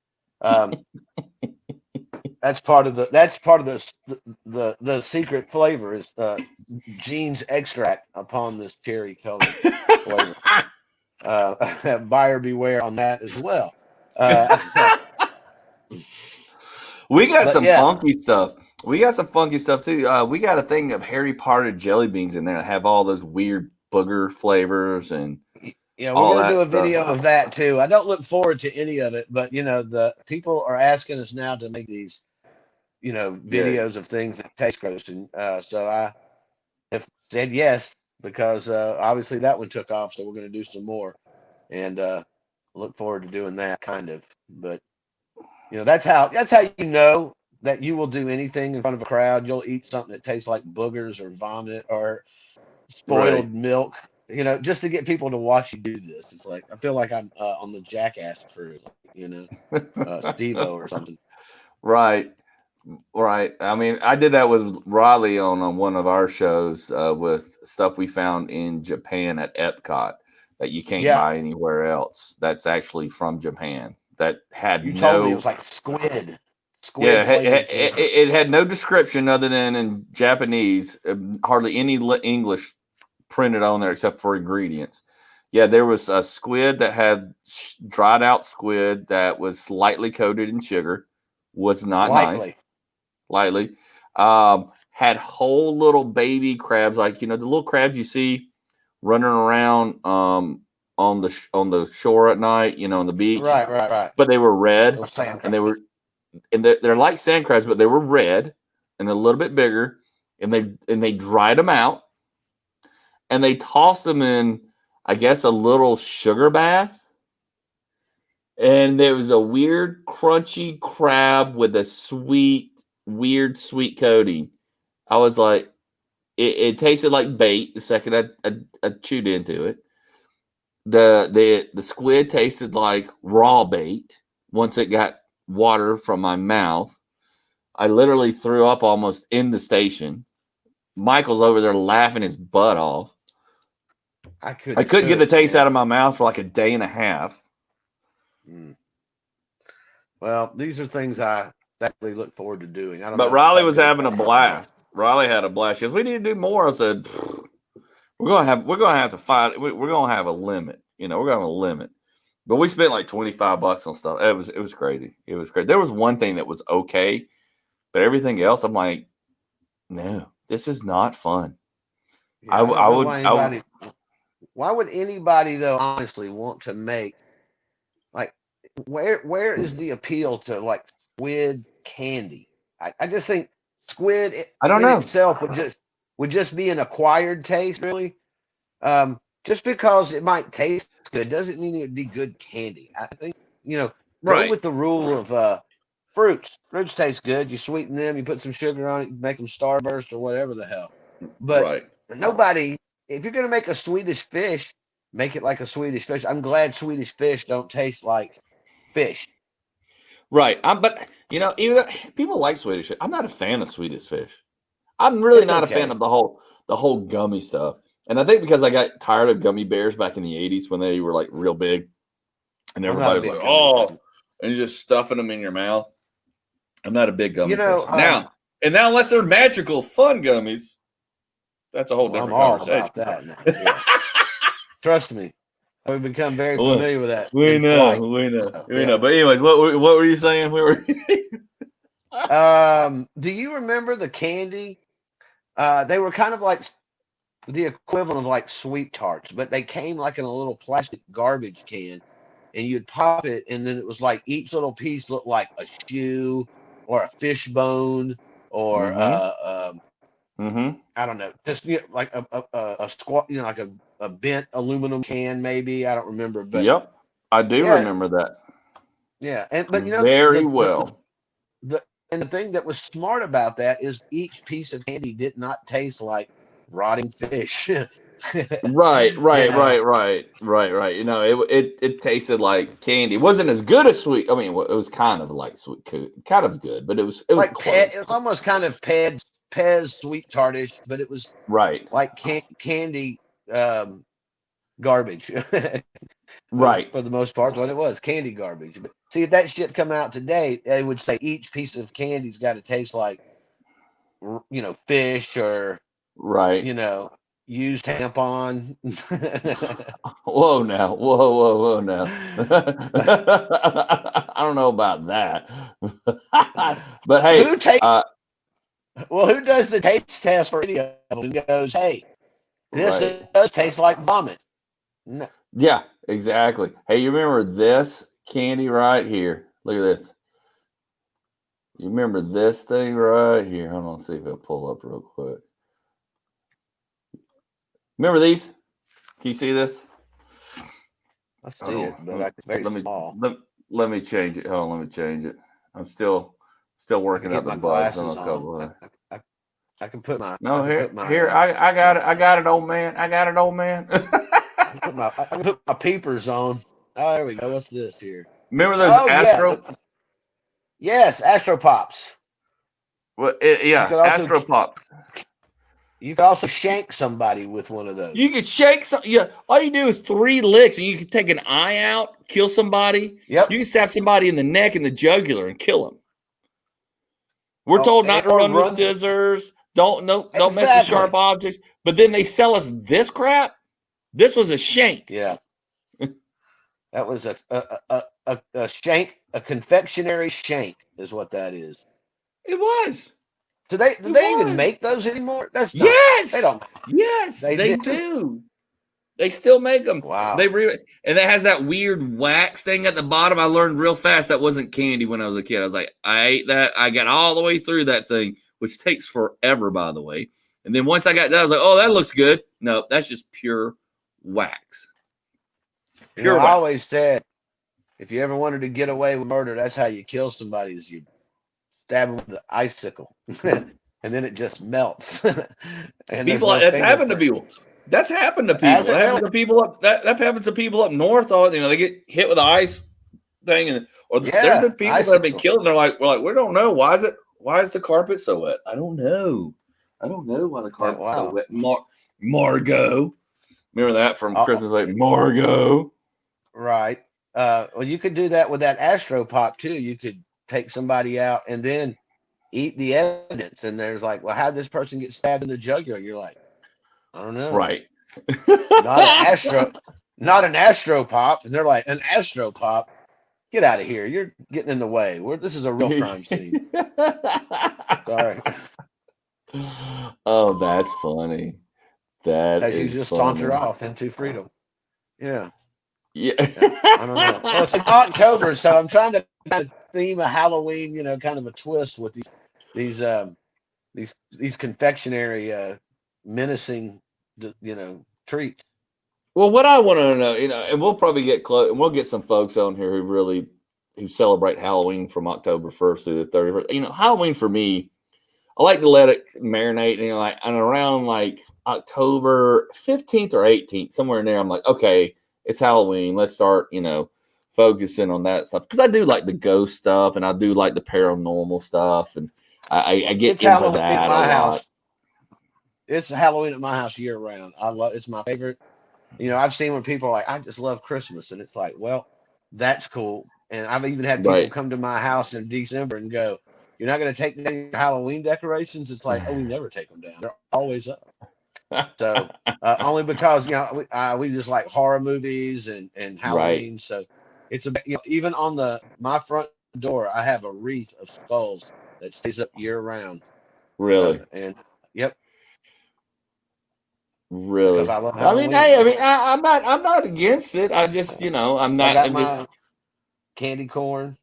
Speaker 2: That's part of the secret flavor is Gene's extract upon this cherry color flavor. Buyer beware on that as well.
Speaker 1: We got some funky stuff. We got some funky stuff too. We got a thing of Harry Potter jelly beans in there that have all those weird booger flavors and
Speaker 2: we're gonna do a video of that too. I don't look forward to any of it, but the people are asking us now to make these, videos of things that taste gross, and so I have said yes because obviously that one took off, so we're gonna do some more, and look forward to doing that kind of. But that's how that you will do anything in front of a crowd. You'll eat something that tastes like boogers or vomit or spoiled milk, just to get people to watch you do this. It's like I feel like I'm on the Jackass crew, Steve-O or something.
Speaker 1: Right. I mean, I did that with Riley on one of our shows with stuff we found in Japan at Epcot that you can't buy anywhere else. That's actually from Japan. That had
Speaker 2: you told me it was like Squid.
Speaker 1: It had no description other than in Japanese. Hardly any English printed on there except for ingredients. Yeah, there was a squid that had dried out squid that was slightly coated in sugar. Was not nice. Lightly. Had whole little baby crabs, like the little crabs you see running around on on the shore at night, on the beach.
Speaker 2: Right.
Speaker 1: But they were red,
Speaker 2: Those sand
Speaker 1: and they're like sand crabs, but they were red and a little bit bigger, and they dried them out, and they tossed them in, I guess, a little sugar bath. And there was a weird, crunchy crab with a weird sweet coating. I was like, it tasted like bait the second I chewed into it. The squid tasted like raw bait once it got water from my mouth. I literally threw up almost in the station. Michael's over there laughing his butt off. I couldn't get the taste out of my mouth for like a day and a half.
Speaker 2: Well, these are things I definitely look forward to doing.
Speaker 1: But Riley was having a blast. Riley had a blast. She goes, "We need to do more." I said, we're gonna have to find. We're gonna have a limit. We're gonna have a limit. But we spent like $25 on stuff. It was crazy. It was crazy. There was one thing that was okay, but everything else, I'm like, no, this is not fun.
Speaker 2: Yeah, why would anybody though honestly want to make, like, where is the appeal to like squid candy? I just think squid
Speaker 1: I don't know
Speaker 2: itself would just be an acquired taste, really. Just because it might taste good doesn't mean it'd be good candy. I think, go with the rule of fruits. Fruits taste good. You sweeten them, you put some sugar on it, you make them Starburst or whatever the hell. But nobody, if you're gonna make a Swedish fish, make it like a Swedish fish. I'm glad Swedish fish don't taste like fish.
Speaker 1: Right. But even though people like Swedish fish, I'm not a fan of Swedish fish. I'm really not a fan of the whole gummy stuff. And I think because I got tired of gummy bears back in the 80s when they were like real big, and everybody was like, "Oh," and you're just stuffing them in your mouth. I'm not a big gummy person. Now, unless they're magical fun gummies, that's a whole different conversation.
Speaker 2: About that now. Yeah. Trust me, we've become very familiar with that.
Speaker 1: We know. But anyways, what were you saying?
Speaker 2: Do you remember the candy? They were kind of like the equivalent of like sweet tarts, but they came like in a little plastic garbage can, and you'd pop it, and then it was like each little piece looked like a shoe or a fish bone or I don't know, just like a squat, like a bent aluminum can, maybe. I don't remember, but
Speaker 1: yep, I do remember that.
Speaker 2: Yeah, but
Speaker 1: very well.
Speaker 2: And the thing that was smart about that is each piece of candy did not taste like rotting fish.
Speaker 1: Right. It tasted like candy. It wasn't as good as sweet. I mean, it was kind of like sweet, kind of good, but it was
Speaker 2: like it was almost kind of Pez sweet tartish, but it was like candy garbage.
Speaker 1: Right.
Speaker 2: For the most part, what it was, candy garbage. But see, if that shit come out today, they would say each piece of candy's got to taste like, fish or used tampon.
Speaker 1: Whoa now. I don't know about that. But hey,
Speaker 2: who does the taste test for any of them and goes, hey, this does taste like vomit? No.
Speaker 1: Yeah, exactly. Hey, you remember this candy right here? Look at this. You remember this thing right here? Hold on, see if it'll pull up real quick. Remember these? Can you see this?
Speaker 2: I see it, but it's very small.
Speaker 1: Let me change it. Hold on, let me change it. I'm still working out the bugs on a couple of.
Speaker 2: I can put my.
Speaker 1: No, here. I got it. I got it, old man. I
Speaker 2: I can put my peepers on. Oh, there we go. What's this here?
Speaker 1: Remember those Astro?
Speaker 2: Yes, Astro Pops.
Speaker 1: Well, Astro Pops.
Speaker 2: You can also shank somebody with one of those.
Speaker 1: You can shank some. Yeah, all you do is 3 licks, and you can take an eye out, kill somebody.
Speaker 2: Yep.
Speaker 1: You can stab somebody in the neck and the jugular and kill them. We're told not to run with scissors. Don't mess with sharp objects. But then they sell us this crap. This was a shank.
Speaker 2: Yeah. That was a shank, a confectionery shank is what that is.
Speaker 1: It was.
Speaker 2: Do they even make those anymore? That's not,
Speaker 1: yes.
Speaker 2: They don't.
Speaker 1: Yes, they do. They still make them.
Speaker 2: Wow.
Speaker 1: And it has that weird wax thing at the bottom. I learned real fast that wasn't candy when I was a kid. I was like, I ate that. I got all the way through that thing, which takes forever, by the way. And then once I got that, I was like, oh, that looks good. No, that's just pure wax.
Speaker 2: Pure wax. I always said, if you ever wanted to get away with murder, that's how you kill somebody, is you stab them with the icicle. And then it just melts. And
Speaker 1: people, that's happened to people. That's happened to people. That happens to people up. That happens to people up north. They get hit with the ice thing, there's been people that have been killed. And we're like, we don't know why is the carpet so wet? I don't know why the carpet's so wet. Margot, remember that from Christmas? Like Margot,
Speaker 2: right? Well, you could do that with that Astro Pop too. You could take somebody out and then eat the evidence. And there's like, well, how'd this person get stabbed in the jugular? You're like, I don't know.
Speaker 1: Right.
Speaker 2: Not an Astro Pop. And they're like, an Astro Pop? Get out of here. You're getting in the way. This is a real crime scene. Sorry.
Speaker 1: Oh, that's funny.
Speaker 2: As you just saunter off into freedom. Yeah.
Speaker 1: Yeah.
Speaker 2: I don't know. Well, it's October, so I'm trying to kind of theme a Halloween, kind of a twist with these confectionery menacing, treats.
Speaker 1: Well, what I want to know, and we'll probably get close, and we'll get some folks on here who celebrate Halloween from October 1st through the 31st. Halloween for me, I like to let it marinate, and around like October 15th or 18th, somewhere in there, I'm like, okay, it's Halloween. Let's start, focusing on that stuff, because I do like the ghost stuff, and I do like the paranormal stuff, and I get into
Speaker 2: Halloween
Speaker 1: that
Speaker 2: at my
Speaker 1: a
Speaker 2: house.
Speaker 1: lot.
Speaker 2: It's Halloween at my house year round. It's my favorite. I've seen when people are like, I just love Christmas, and it's like, well, that's cool. And I've even had people come to my house in December and go, you're not going to take down your Halloween decorations? It's like, oh, we never take them down. They're always up. So only because, we just like horror movies and Halloween. Right. So it's even on my front door, I have a wreath of skulls that stays up year round.
Speaker 1: Really?
Speaker 2: And yep.
Speaker 1: Really?
Speaker 2: I love
Speaker 1: Halloween. I'm not against it. I just, I'm not.
Speaker 2: I got my candy corn.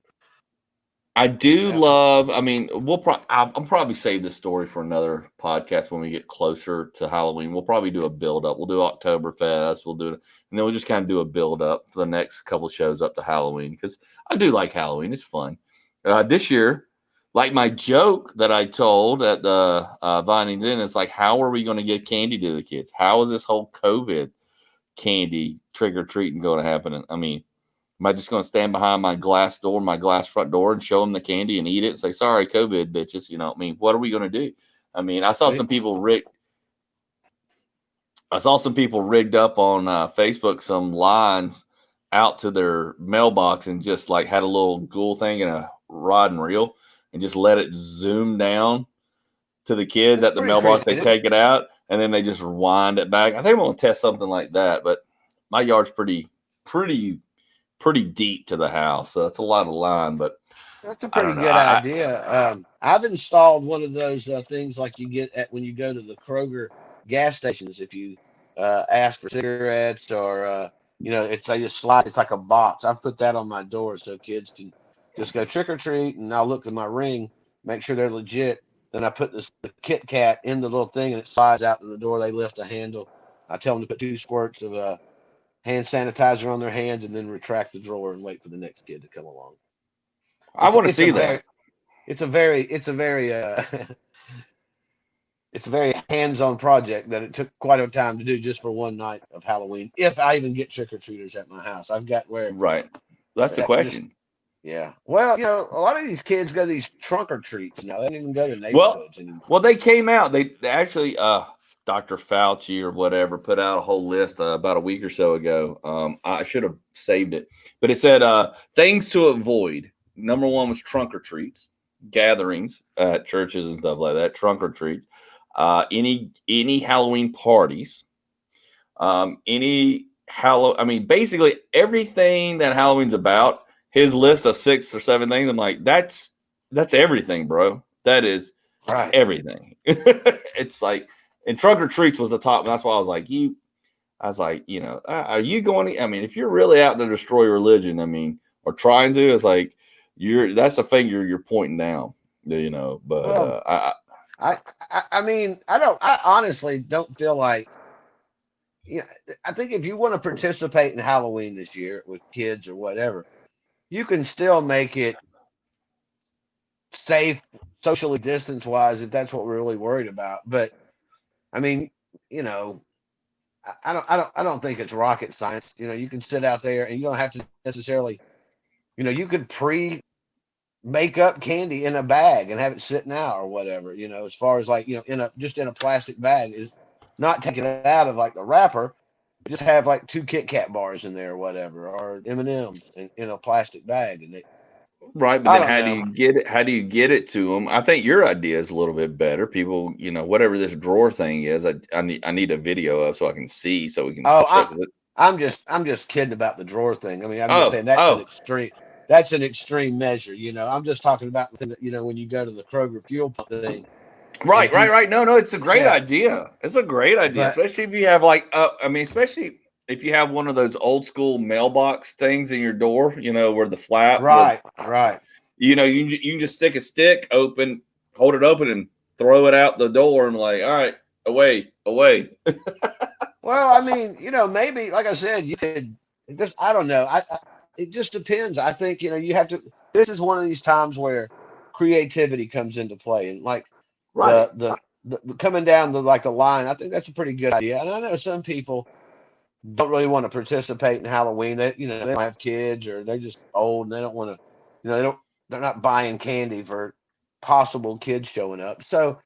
Speaker 1: I do love. I'll probably save this story for another podcast when we get closer to Halloween. We'll probably do a build up. We'll do Oktoberfest. We'll do it, and then we'll just kind of do a build up for the next couple of shows up to Halloween, because I do like Halloween. It's fun. This year, like my joke that I told at the Vinings Inn, it's like, how are we going to get candy to the kids? How is this whole COVID candy trick-or-treating going to happen? Am I just going to stand behind my glass front door and show them the candy and eat it and say, sorry, COVID, bitches? What are we going to do? I saw some people rigged up on Facebook, some lines out to their mailbox, and just like had a little ghoul thing and a rod and reel, and just let it zoom down to the kids at the mailbox. They take it out, and then they just rewind it back. I think I'm going to test something like that, but my yard's pretty deep to the house, so it's a lot of line, but
Speaker 2: that's a pretty good idea. I've installed one of those things like you get when you go to the Kroger gas stations. If you ask for cigarettes or they just slide. It's like a box. I've put that on my door so kids can just go trick or treat, and I'll look at my ring, make sure they're legit. Then I put the Kit Kat in the little thing, and it slides out to the door. They lift a handle. I tell them to put 2 squirts of hand sanitizer on their hands, and then retract the drawer and wait for the next kid to come along.
Speaker 1: I want to see that.
Speaker 2: It's a very it's a very hands-on project that it took quite a time to do just for one night of Halloween. If I even get trick-or-treaters at my house, I've got where.
Speaker 1: Right. That's the question.
Speaker 2: Yeah. Well, a lot of these kids go to these trunk-or-treats now. They don't even go to neighborhoods anymore.
Speaker 1: Well, they came out. They actually, Dr. Fauci or whatever put out a whole list about a week or so ago. I should have saved it, but it said things to avoid. Number 1 was trunk-or-treats, gatherings at churches and stuff like that. Trunk-or-treats. Any Halloween parties, basically everything that Halloween's about. His list of 6 or 7 things, I'm like, that's everything, bro. That is everything. It's like, and trunk or treats was the top, and that's why I was like, I was like, are you going to, I mean, if you're really out to destroy religion, I mean, or trying to, it's like, that's a finger you're pointing down, but
Speaker 2: Well, I mean, I honestly don't feel like, I think if you want to participate in Halloween this year with kids or whatever, you can still make it safe, socially distance wise, if that's what we're really worried about. But I mean, you know, I don't think it's rocket science. You can sit out there and you don't have to necessarily, you could make up candy in a bag and have it sitting out or whatever. As far as like just in a plastic bag, is not taking it out of like the wrapper. Just have like two Kit Kat bars in there or whatever, or M&Ms in a plastic bag, and
Speaker 1: right. But
Speaker 2: I
Speaker 1: then
Speaker 2: don't
Speaker 1: how do
Speaker 2: know.
Speaker 1: you get it? How do you get it to them? I think your idea is a little bit better. People, whatever this drawer thing is, I need a video of so I can see so we can
Speaker 2: Oh,
Speaker 1: show.
Speaker 2: I'm just kidding about the drawer thing. I mean, I'm just
Speaker 1: Oh,
Speaker 2: saying that's an
Speaker 1: oh,
Speaker 2: extreme. That's an extreme measure. I'm just talking about the thing that when you go to the Kroger fuel pump thing,
Speaker 1: right,
Speaker 2: and
Speaker 1: right, right. No, no, it's a great
Speaker 2: yeah,
Speaker 1: idea. It's a great idea,
Speaker 2: but
Speaker 1: especially if you have like, I mean, especially if you have one of those old school mailbox things in your door, where the flap, where
Speaker 2: right, right.
Speaker 1: you can just stick a stick open, hold it open, and throw it out the door, and like, all right, away, away.
Speaker 2: Well, I mean, maybe like I said, you could just I don't know. It just depends. I think you have to. This is one of these times where creativity comes into play, and like
Speaker 1: Right.
Speaker 2: the coming down the like the line. I think that's a pretty good idea. And I know some people don't really want to participate in Halloween. They don't have kids or they're just old and they don't want to. They're not buying candy for possible kids showing up. So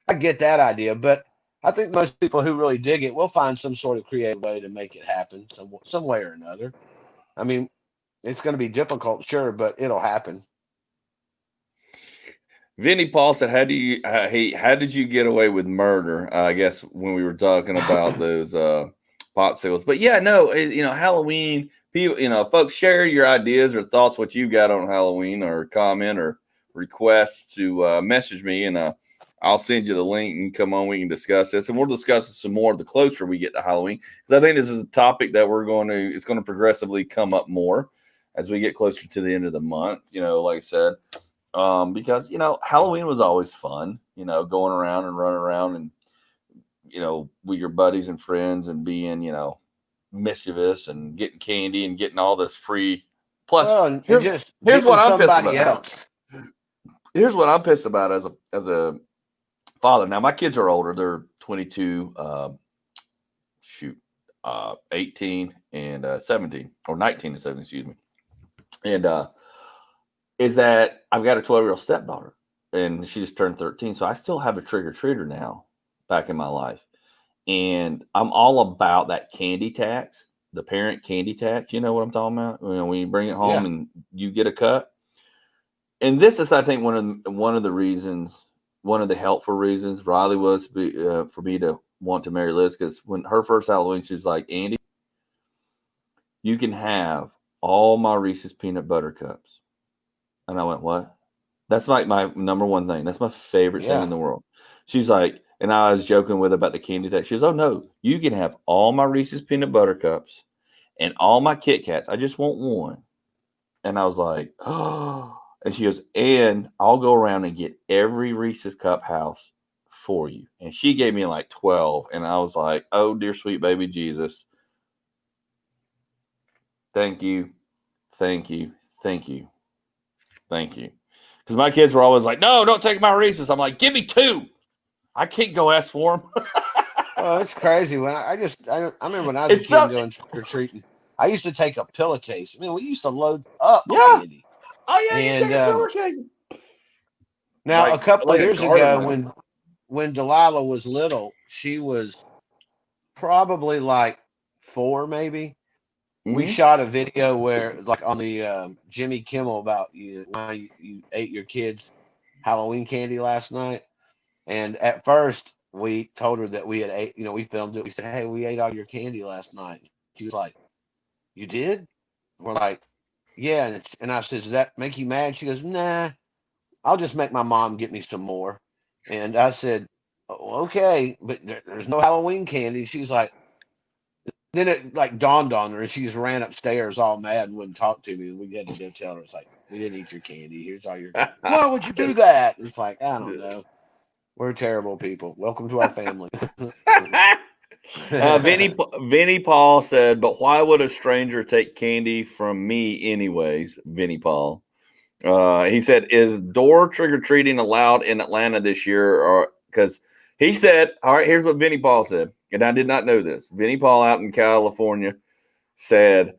Speaker 2: I get that idea, but I think most people who really dig it will find some sort of creative way to make it happen some way or another. I mean, it's going to be difficult, sure, but it'll happen.
Speaker 1: Vinny Paul said, how did you get away with murder?" I guess when we were talking about those popsicles, but yeah, no, Halloween. People, folks, share your ideas or thoughts, what you got on Halloween, or comment or request to message me, and I'll send you the link and come on. We can discuss this, and we'll discuss it some more the closer we get to Halloween, because I think this is a topic that it's going to progressively come up more as we get closer to the end of the month. Like I said, because Halloween was always fun. Going around and running around and with your buddies and friends and being mischievous and getting candy and getting all this free. Plus,
Speaker 2: Well, and
Speaker 1: here's
Speaker 2: just
Speaker 1: here's
Speaker 2: getting
Speaker 1: what I'm pissed
Speaker 2: somebody
Speaker 1: about.
Speaker 2: else.
Speaker 1: Here's what I'm pissed about as a father. Now my kids are older; they're 22, 18 and 17, or 19 and 17, excuse me. And is that I've got a 12-year-old stepdaughter, and she just turned 13. So I still have a trick or treater now back in my life. And I'm all about that candy tax, the parent candy tax. You know what I'm talking about? When you bring it home
Speaker 2: Yeah.
Speaker 1: and you get a cut. And this is, I think, one of the reasons, one of the helpful reasons Riley was for me to want to marry Liz, because when her first Halloween, she was like, "Andy, you can have all my Reese's peanut butter cups." And I went, "What?" That's like my number one thing. That's my favorite thing in
Speaker 2: Yeah.
Speaker 1: the world. She's like, and I was joking with her about the candy tax. She goes, "Oh no, you can have all my Reese's peanut butter cups and all my Kit Kats. I just want one." And I was like, "Oh." And she goes, "And I'll go around and get every Reese's cup house for you." And she gave me like 12. And I was like, "Oh, dear sweet baby Jesus. Thank you. Thank you. Thank you. Thank you." Because my kids were always like, "No, don't take my Reese's." I'm like, "Give me two. I can't go ask for them."
Speaker 2: Oh, it's crazy. When I remember when I was a
Speaker 1: It's
Speaker 2: kid and
Speaker 1: so,
Speaker 2: going trick or treating, I used to take a pillowcase. I mean, we used to load up on
Speaker 1: yeah.
Speaker 2: candy.
Speaker 1: Oh, yeah, you
Speaker 2: And
Speaker 1: take a pillowcase.
Speaker 2: now a couple of
Speaker 1: Like a
Speaker 2: years
Speaker 1: garden
Speaker 2: ago,
Speaker 1: rug.
Speaker 2: when Delilah was little, she was probably like 4, maybe. We
Speaker 1: Mm-hmm.
Speaker 2: shot a video where, like, on the Jimmy Kimmel about why you ate your kids' Halloween candy last night. And at first, we told her that we had ate. We filmed it. We said, "Hey, we ate all your candy last night." She was like, "You did?" We're like, "Yeah." And I said, "Does that make you mad?" She goes, "Nah, I'll just make my mom get me some more." And I said, "Oh, okay, but there's no Halloween candy." She's like, then it like dawned on her, and she just ran upstairs all mad and wouldn't talk to me. And we had to go tell her, it's like, we didn't eat your candy. Here's all your. Why would you do that? It's like, I don't know. We're terrible people. Welcome to our family.
Speaker 1: Vinny Paul said, "But why would a stranger take candy from me, anyways?" Vinny Paul. He said, "Is door trick or treating allowed in Atlanta this year?" Or because he said, "All right, here's what Vinny Paul said," and I did not know this. Vinny Paul out in California said,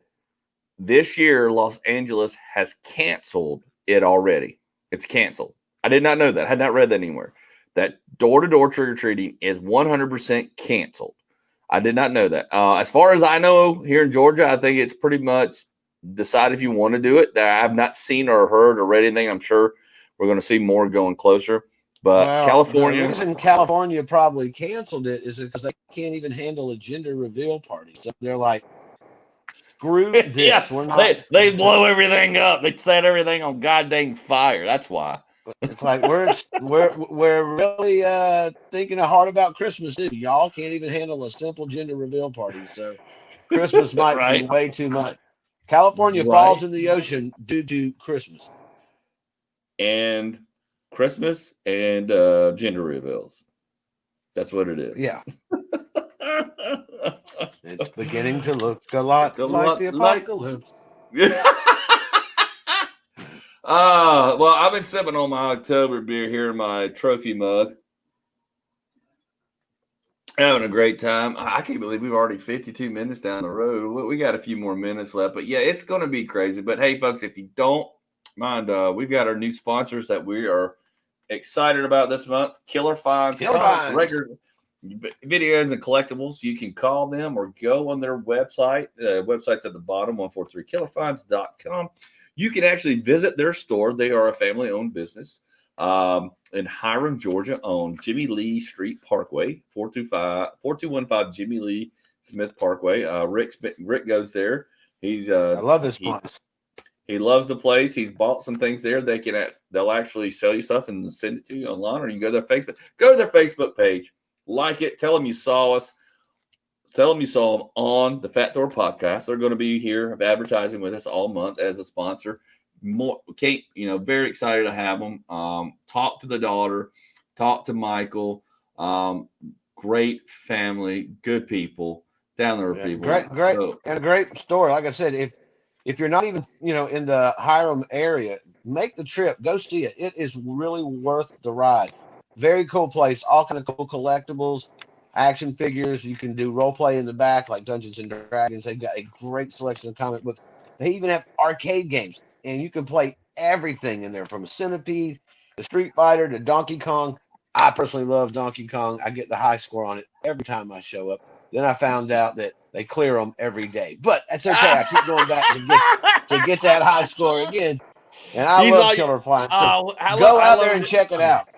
Speaker 1: "This year Los Angeles has canceled it already. It's canceled." I did not know that. I had not read that anywhere. That door-to-door trick-or-treating is 100% canceled. I did not know that. As far as I know, here in Georgia, I think it's pretty much decide if you want to do it. I have not seen or heard or read anything. I'm sure we're going to see more going closer. But
Speaker 2: Well,
Speaker 1: California,
Speaker 2: the reason California probably canceled it is because they can't even handle a gender reveal party. So they're like, screw this.
Speaker 1: yeah,
Speaker 2: We're not.
Speaker 1: they blow everything up. They set everything on goddamn fire. That's why.
Speaker 2: It's like we're really thinking hard about Christmas too. Y'all can't even handle a simple gender reveal party, so Christmas might be
Speaker 1: Right.
Speaker 2: way too much. California falls in the ocean due to Christmas.
Speaker 1: And Christmas and gender reveals. That's what it is.
Speaker 2: Yeah, it's beginning to look a lot like the apocalypse.
Speaker 1: Well, I've been sipping on my October beer here in my trophy mug. Having a great time. I can't believe we've already 52 minutes down the road. We got a few more minutes left, but yeah, it's going to be crazy. But hey, folks, if you don't mind, we've got our new sponsors that we are excited about this month. Killer Finds, record videos and collectibles. You can call them or go on their website. Website's at the bottom, 143killerfinds.com. You can actually visit their store. They are a family-owned business in Hiram, Georgia, on Jimmy Lee Street Parkway, 4215 Jimmy Lee Smith Parkway. Rick goes there. I
Speaker 2: love this place.
Speaker 1: He loves the place. He's bought some things there. They'll actually sell you stuff and send it to you online, or you can go to their Facebook. Go to their Facebook page, like it, tell them you saw us. Tell them you saw them on the Fat Thor podcast. They're going to be here advertising with us all month as a sponsor. Very excited to have them. Talk to the daughter, talk to Michael. Great family, good people, down there people.
Speaker 2: Great, and a great store. Like I said, if you're not even in the Hiram area, make the trip. Go see it. It is really worth the ride. Very cool place. All kind of cool collectibles. Action figures. You can do role play in the back, like Dungeons and Dragons. They've got a great selection of comic books. They even have arcade games, and you can play everything in there, from a Centipede to Street Fighter to Donkey Kong. I personally love Donkey Kong. I get the high score on it every time I show up. Then I found out that they clear them every day, but that's okay. I keep going back to get that high score again. And I love Killer Flying. So go out there and check it out.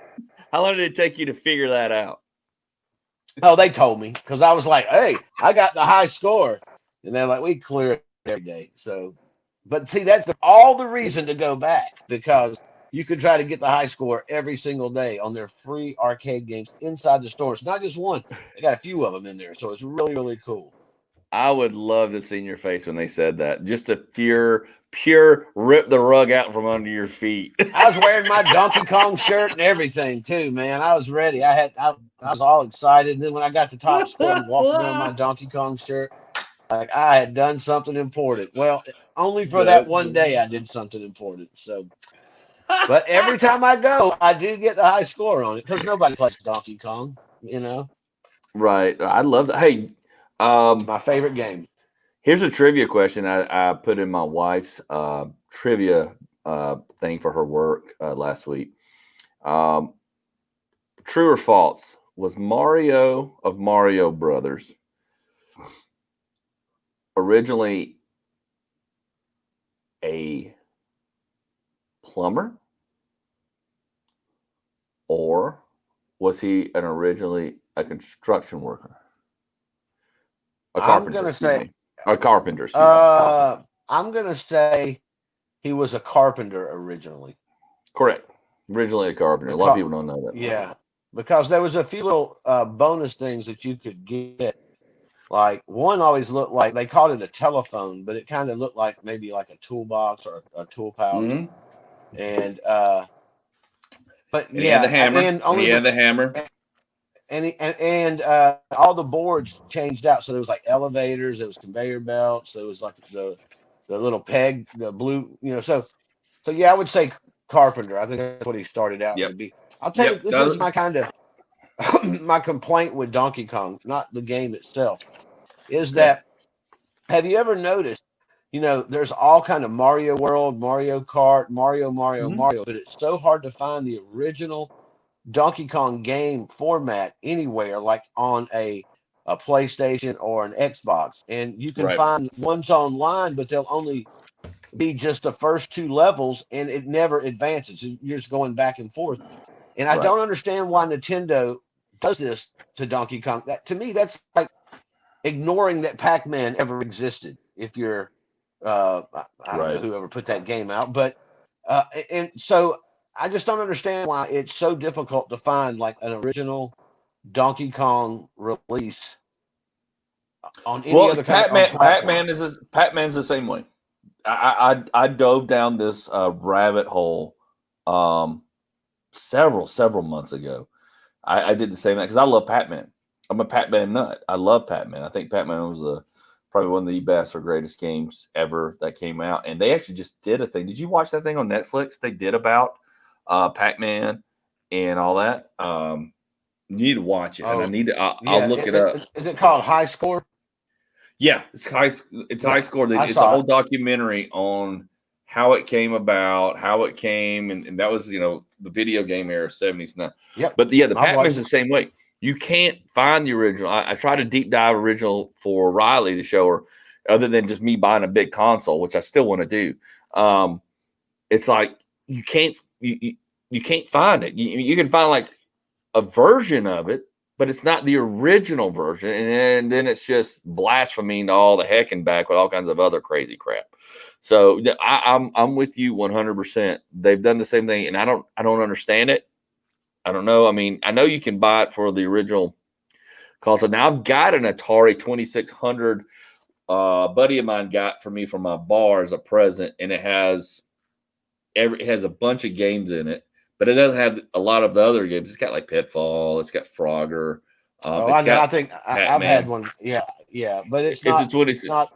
Speaker 1: How long did it take you to figure that out?
Speaker 2: Oh, they told me, because I was like, hey, I got the high score. And they're like, we clear it every day. So, but see, that's all the reason to go back, because you could try to get the high score every single day on their free arcade games inside the store. It's not just one. They got a few of them in there. So it's really, really cool.
Speaker 1: I would love to see your face when they said that. Just a pure rip the rug out from under your feet.
Speaker 2: I was wearing my Donkey Kong shirt and everything too, man. I was ready. I was all excited. And then when I got the top score, I'm walking around my Donkey Kong shirt, like I had done something important. Well, only for that one day I did something important. So, but every time I go, I do get the high score on it, because nobody plays Donkey Kong,
Speaker 1: Right. I love that. Hey,
Speaker 2: my favorite game.
Speaker 1: Here's a trivia question I put in my wife's trivia thing for her work last week. True or false? Was Mario of Mario Brothers originally a plumber, or was he originally a construction worker? A carpenter.
Speaker 2: I'm gonna say
Speaker 1: a carpenter.
Speaker 2: I'm gonna say he was a carpenter originally.
Speaker 1: Correct. Originally a carpenter. A lot of people don't know that.
Speaker 2: Yeah, because there was a few little bonus things that you could get Like one always looked like they called it a telephone, but it kind of looked like maybe like a toolbox or a tool pouch.
Speaker 1: Mm-hmm.
Speaker 2: And but
Speaker 1: And he had the
Speaker 2: yeah,
Speaker 1: hammer.
Speaker 2: and
Speaker 1: And
Speaker 2: only
Speaker 1: he had the hammer.
Speaker 2: and all the boards changed out. So there was like elevators, there was conveyor belts, there was like the little peg, the blue, So yeah, I would say Carpenter. I think that's what he started out to
Speaker 1: Yep.
Speaker 2: be. I'll tell you,
Speaker 1: Yep.
Speaker 2: this is my kind of my complaint with Donkey Kong, not the game itself, is
Speaker 1: Okay.
Speaker 2: that have you ever noticed, there's all kind of Mario World, Mario Kart,
Speaker 1: Mm-hmm.
Speaker 2: Mario, but it's so hard to find the original Donkey Kong game format anywhere, like on a PlayStation or an Xbox. And you can
Speaker 1: Right.
Speaker 2: find ones online, but they'll only be just the first two levels and it never advances. You're just going back and forth. And I
Speaker 1: Right.
Speaker 2: don't understand why Nintendo does this to Donkey Kong. That to me, that's like ignoring that Pac-Man ever existed. If you're, I don't know
Speaker 1: Right.
Speaker 2: whoever put that game out, but and so I just don't understand why it's so difficult to find like an original Donkey Kong release on any
Speaker 1: Well,
Speaker 2: other kind of on platform.
Speaker 1: Pac-Man's the same way. I dove down this rabbit hole um, several months ago. I did the same thing because I love Pac-Man. I'm a Pac-Man nut. I love Pac-Man. I think Pac-Man was probably one of the best or greatest games ever that came out. And they actually just did a thing. Did you watch that thing on Netflix? They did about Pac-Man and all that. You need to watch it, and I
Speaker 2: Oh
Speaker 1: need to. I'll
Speaker 2: yeah,
Speaker 1: look it up.
Speaker 2: is it called High Score?
Speaker 1: Yeah, it's high. It's high
Speaker 2: Yeah,
Speaker 1: score.
Speaker 2: I
Speaker 1: It's a
Speaker 2: saw
Speaker 1: whole
Speaker 2: it.
Speaker 1: documentary on how it came about, how it came, and that was the video game era, 70s now.
Speaker 2: Yep,
Speaker 1: But yeah, the
Speaker 2: I've
Speaker 1: Pac-Man's
Speaker 2: watched
Speaker 1: the
Speaker 2: it.
Speaker 1: same way. You can't find the original. I tried to deep dive original for Riley to show her, other than just me buying a big console, which I still want to do. It's like you can't find it. You can find like a version of it, but it's not the original version. And then it's just blaspheming to all the heck and back with all kinds of other crazy crap. So I'm with you 100%. They've done the same thing, and I don't understand it. I don't know. I mean, I know you can buy it for the original console. Now I've got an Atari 2600. A buddy of mine got for me from my bar as a present, and it has a bunch of games in it, but it doesn't have a lot of the other games. It's got like Pitfall, it's got Frogger,
Speaker 2: Oh, I
Speaker 1: it's
Speaker 2: know.
Speaker 1: got
Speaker 2: I think I've had
Speaker 1: Pac-Man.
Speaker 2: one. Yeah, yeah, but it's
Speaker 1: It's a
Speaker 2: not. It's
Speaker 1: 26.
Speaker 2: not.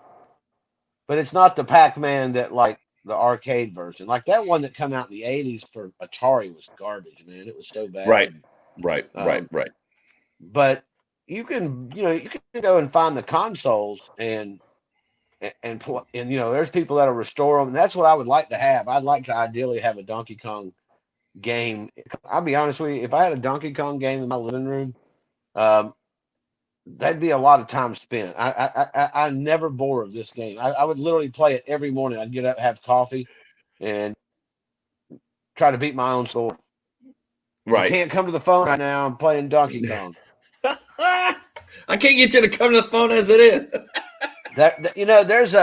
Speaker 2: But it's not the Pac-Man that like the arcade version. Like that one that come out in the '80s for Atari was garbage, man. It was so
Speaker 1: Right,
Speaker 2: bad.
Speaker 1: right, right,
Speaker 2: Um,
Speaker 1: right.
Speaker 2: but you can go and find the consoles and there's people that'll restore them. And that's what I would like to have. I'd like to ideally have a Donkey Kong game. I'll be honest with you, if I had a Donkey Kong game in my living room, um, that'd be a lot of time spent. I'm never bored of this game. I would literally play it every morning. I'd get up, have coffee, and try to beat my own score. You
Speaker 1: Right.
Speaker 2: can't come to the phone right now. I'm playing Donkey Kong.
Speaker 1: I can't get you to come to the phone as it is.
Speaker 2: There's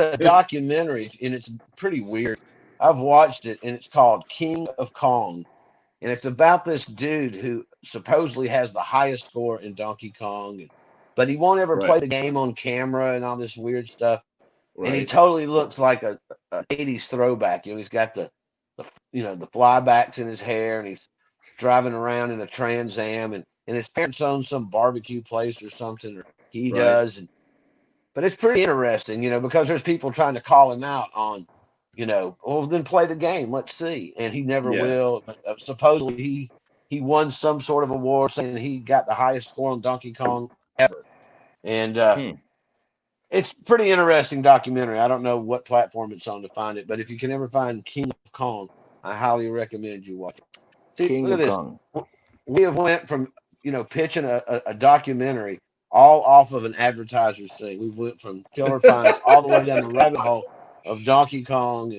Speaker 2: a documentary and it's pretty weird. I've watched it and it's called King of Kong, and it's about this dude who supposedly has the highest score in Donkey Kong, but he won't ever
Speaker 1: Right,
Speaker 2: play the game on camera and all this weird stuff. And he
Speaker 1: right,
Speaker 2: totally looks like a '80s throwback. He's got the flybacks in his hair, and he's driving around in a Trans Am, and his parents own some barbecue place or something, or he
Speaker 1: right.
Speaker 2: does. But it's pretty interesting, because there's people trying to call him out on, well, then play the game. Let's see. And he never
Speaker 1: Yeah.
Speaker 2: will. But supposedly he won some sort of award saying he got the highest score on Donkey Kong ever. And
Speaker 1: Hmm.
Speaker 2: it's pretty interesting documentary. I don't know what platform it's on to find it, but if you can ever find King of Kong, I highly recommend you watch it. See,
Speaker 1: King
Speaker 2: look at
Speaker 1: of
Speaker 2: this.
Speaker 1: Kong.
Speaker 2: We have went from pitching a documentary all off of an advertiser's thing. We went from killer finds all the way down the rabbit hole of Donkey Kong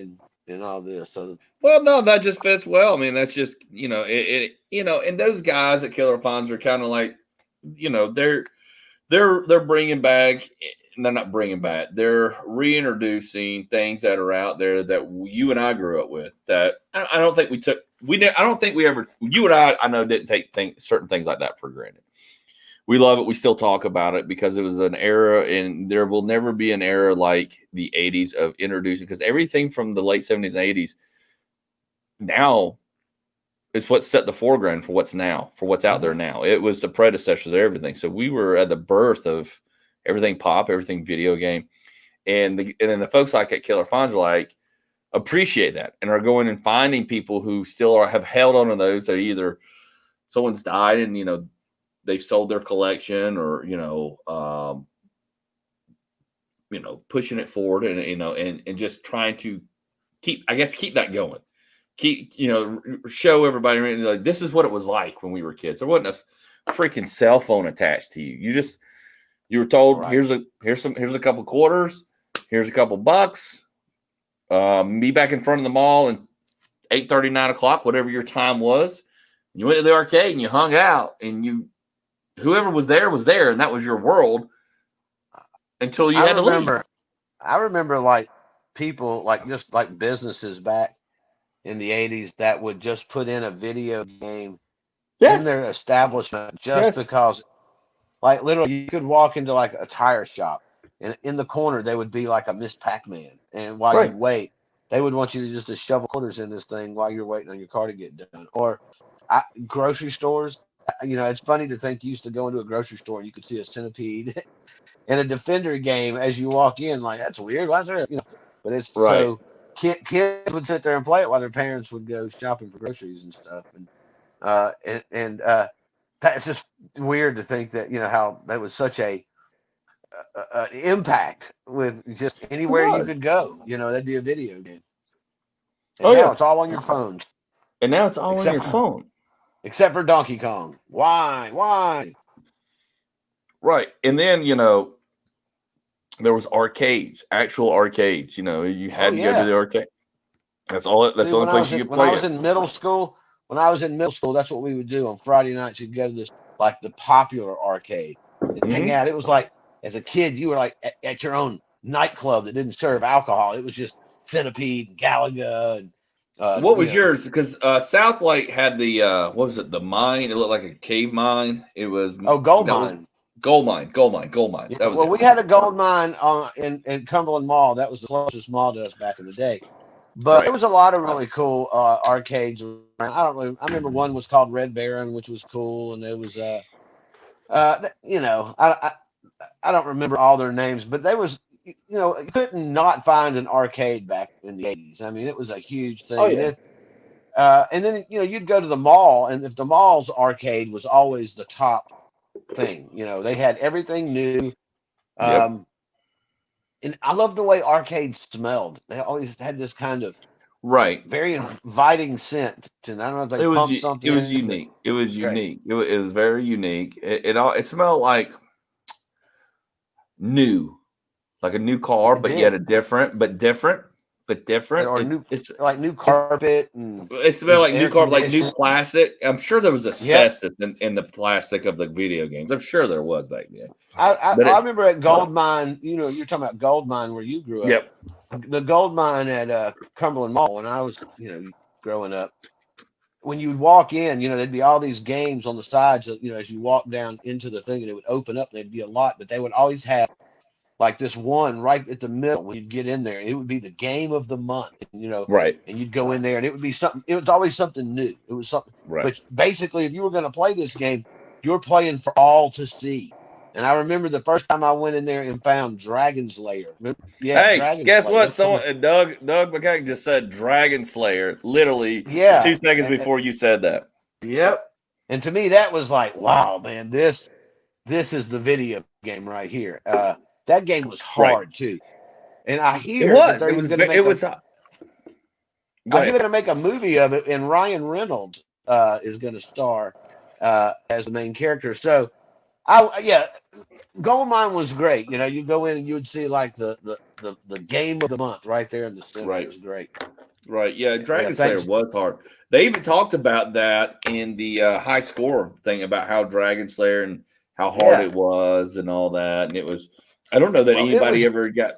Speaker 2: and all this. So
Speaker 1: Well, no, that just fits well. I mean, that's just and those guys at Killer Fonz are kind of like, they're bringing back. They're not bringing back. They're reintroducing things that are out there that you and I grew up with. That I don't think we took. I don't think we ever. You and I know, didn't take certain things like that for granted. we love it. We still talk about it because it was an era, and there will never be an era like the 80s of introducing, because everything from the late 70s and 80s now is what set the foreground for what's now, for what's out there now. It was the predecessor to everything. So we were at the birth of everything pop, everything video game. And then the folks like at Killer Finds are like, appreciate that and are going and finding people who still have held on to those that either someone's died and, they've sold their collection, or, pushing it forward and just trying to keep that going. Show everybody, like, this is what it was like when we were kids. There wasn't a freaking cell phone attached to you. You were told,
Speaker 2: Right.
Speaker 1: here's a couple quarters, here's a couple bucks. Be back in front of the mall and 8:30, 9 o'clock, whatever your time was. You went to the arcade and you hung out, and whoever was there, and that was your world until you had to leave.
Speaker 2: I remember like people, like just like businesses back in the 80s that would just put in a video game in their establishment just because, like, literally you could walk into like a tire shop and in the corner there would be like a Miss Pac-Man, and while you wait, they would want you to shovel quarters in this thing while you're waiting on your car to get done. Or grocery stores, it's funny to think you used to go into a grocery store and you could see a Centipede and a Defender game as you walk in. Like, that's weird. Why's there? But it's so kids would sit there and play it while their parents would go shopping for groceries and stuff. And that's just weird to think that, how that was such a impact with just anywhere you could go. That'd be a video game. And now it's all on your phone.
Speaker 1: And now it's all on your phone.
Speaker 2: Except for Donkey Kong. Why? Right.
Speaker 1: And then, there was arcades, actual arcades. You had to go to the arcade. That's all. That's the only place you could play.
Speaker 2: When I was in middle school, that's what we would do on Friday nights. You'd go to this, like, the popular arcade and hang out. It was like, as a kid, you were like at your own nightclub that didn't serve alcohol. It was just Centipede and Galaga. And
Speaker 1: what was yours? Because South Lake had the what was it? The mine. It looked like a cave mine. It was
Speaker 2: gold mine.
Speaker 1: Gold mine.
Speaker 2: Yeah,
Speaker 1: That was
Speaker 2: we had a gold mine in Cumberland Mall. That was the closest mall to us back in the day. But there was a lot of really cool arcades around. I remember one was called Red Baron, which was cool, and there was I don't remember all their names, but there was, you couldn't not find an arcade back in the 80s. I mean, it was a huge thing.
Speaker 1: Oh, yeah.
Speaker 2: And then you'd go to the mall, and if the mall's arcade was always the top thing, they had everything new. And I love the way arcades smelled. They always had this kind of very inviting scent. And I don't know if they pumped something.
Speaker 1: It was unique. It was unique. It was very unique. It smelled like new, like a new car, but yet different.
Speaker 2: Or new carpet, and
Speaker 1: it smelled like new carpet, like new plastic. I'm sure there was asbestos in the plastic of the video games. I'm sure there was back then.
Speaker 2: I remember at Gold Mine. You're talking about Gold Mine where you grew up.
Speaker 1: Yep.
Speaker 2: The Gold Mine at Cumberland Mall when I was growing up. When you would walk in, there'd be all these games on the sides. As you walk down into the thing, and it would open up. There'd be a lot, but they would always have like this one right at the middle when you'd get in there, and it would be the game of the month, and you'd go in there, and it would be something. It was always something new. It was something. But basically, if you were going to play this game, you were playing for all to see. And I remember the first time I went in there and found Dragon Slayer.
Speaker 1: Guess what? Doug McCack just said Dragon Slayer literally 2 seconds before you said that.
Speaker 2: Yep. And to me, that was like, wow, man, this is the video game right here. That game was hard too. And I hear that they're going to make a movie of it, and Ryan Reynolds is going to star as the main character. So, Gold Mine was great. You go in and you would see like the game of the month right there in the center. It was great.
Speaker 1: Right. Yeah, Dragon Slayer was hard. They even talked about that in the high score thing about how Dragon Slayer and how hard it was and all that. And it was, I don't know that anybody ever got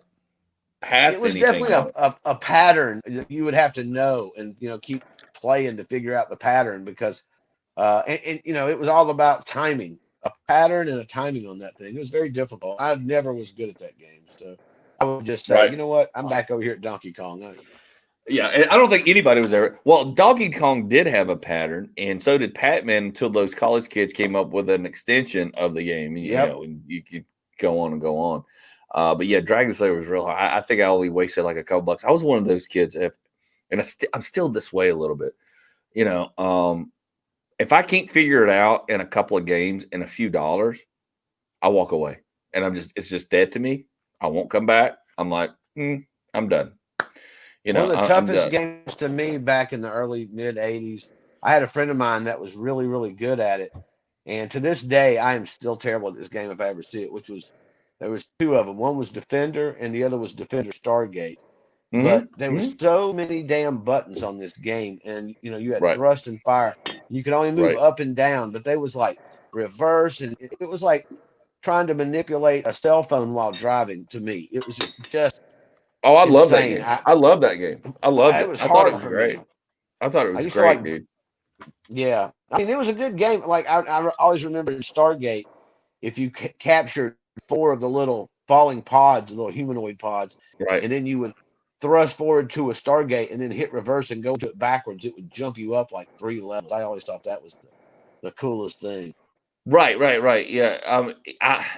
Speaker 1: past anything.
Speaker 2: It was definitely a pattern you would have to know and, keep playing to figure out the pattern because, it was all about timing. a pattern and a timing on that thing. It was very difficult. I never was good at that game, so I would just say,
Speaker 1: Right.
Speaker 2: you know what? I'm back over here at Donkey Kong.
Speaker 1: Yeah, and I don't think anybody was ever. Well, Donkey Kong did have a pattern, and so did Pac-Man until those college kids came up with an extension of the game. You
Speaker 2: Yep.
Speaker 1: know, and you could go on and go on. But yeah, Dragon Slayer was real hard. I think I only wasted like a couple bucks. I was one of those kids, and I'm still this way a little bit. You know, if I can't figure it out in a couple of games and a few dollars, I walk away, and it's just dead to me. I won't come back. I'm like, I'm done. You know,
Speaker 2: One of the
Speaker 1: I'm
Speaker 2: toughest
Speaker 1: done.
Speaker 2: games to me back in the early mid 80s. I had a friend of mine that was really, really good at it. And to this day, I am still terrible at this game if I ever see it, there was two of them. One was Defender and the other was Defender Stargate. But there were so many damn buttons on this game. And, you had
Speaker 1: Right,
Speaker 2: thrust and fire. You could only move
Speaker 1: right.
Speaker 2: up and down, but they was like reverse. And it was like trying to manipulate a cell phone while driving to me. It was just
Speaker 1: Oh, I love that
Speaker 2: insane.
Speaker 1: game. I love that game. I loved
Speaker 2: It
Speaker 1: it.
Speaker 2: was
Speaker 1: I thought it
Speaker 2: hard
Speaker 1: was
Speaker 2: for
Speaker 1: great.
Speaker 2: me.
Speaker 1: I thought it
Speaker 2: I
Speaker 1: was
Speaker 2: used to
Speaker 1: great, dude.
Speaker 2: Yeah. I mean, it was a good game. Like I always remember in Stargate, if you captured four of the little falling pods, the little humanoid pods,
Speaker 1: Right.
Speaker 2: and then you would thrust forward to a Stargate and then hit reverse and go to it backwards, it would jump you up like 3 levels. I always thought that was the coolest thing.
Speaker 1: Right. Yeah.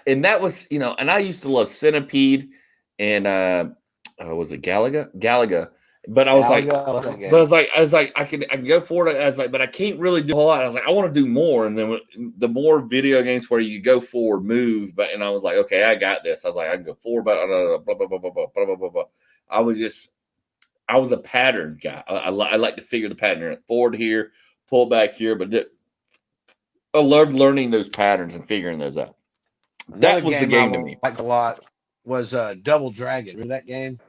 Speaker 1: And that was, and I used to love Centipede and was it Galaga. But I was like, I can go for it. I was like, but I can't really do a whole lot. I was like, I want to do more. And then the more video games where you go forward, move, and I was like, okay, I got this. I was like, I can go forward, but blah blah blah blah blah blah blah blah blah. I was a pattern guy. I like to figure the pattern forward here, pull back here, but I loved learning those patterns and figuring those out. That was the game to me.
Speaker 2: Liked a lot was Double Dragon. Remember that game?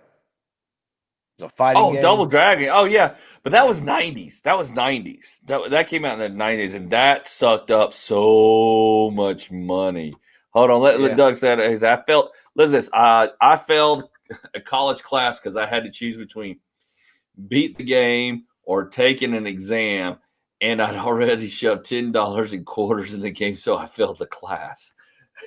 Speaker 2: A fighting
Speaker 1: Oh,
Speaker 2: game.
Speaker 1: Double Dragon. Oh yeah, but that was 90s. That came out in the 90s, and that sucked up so much money. Hold on, let Doug say it. I felt. Listen, this. I failed a college class because I had to choose between beat the game or taking an exam, and I'd already shoved $10 in quarters in the game, so I failed the class.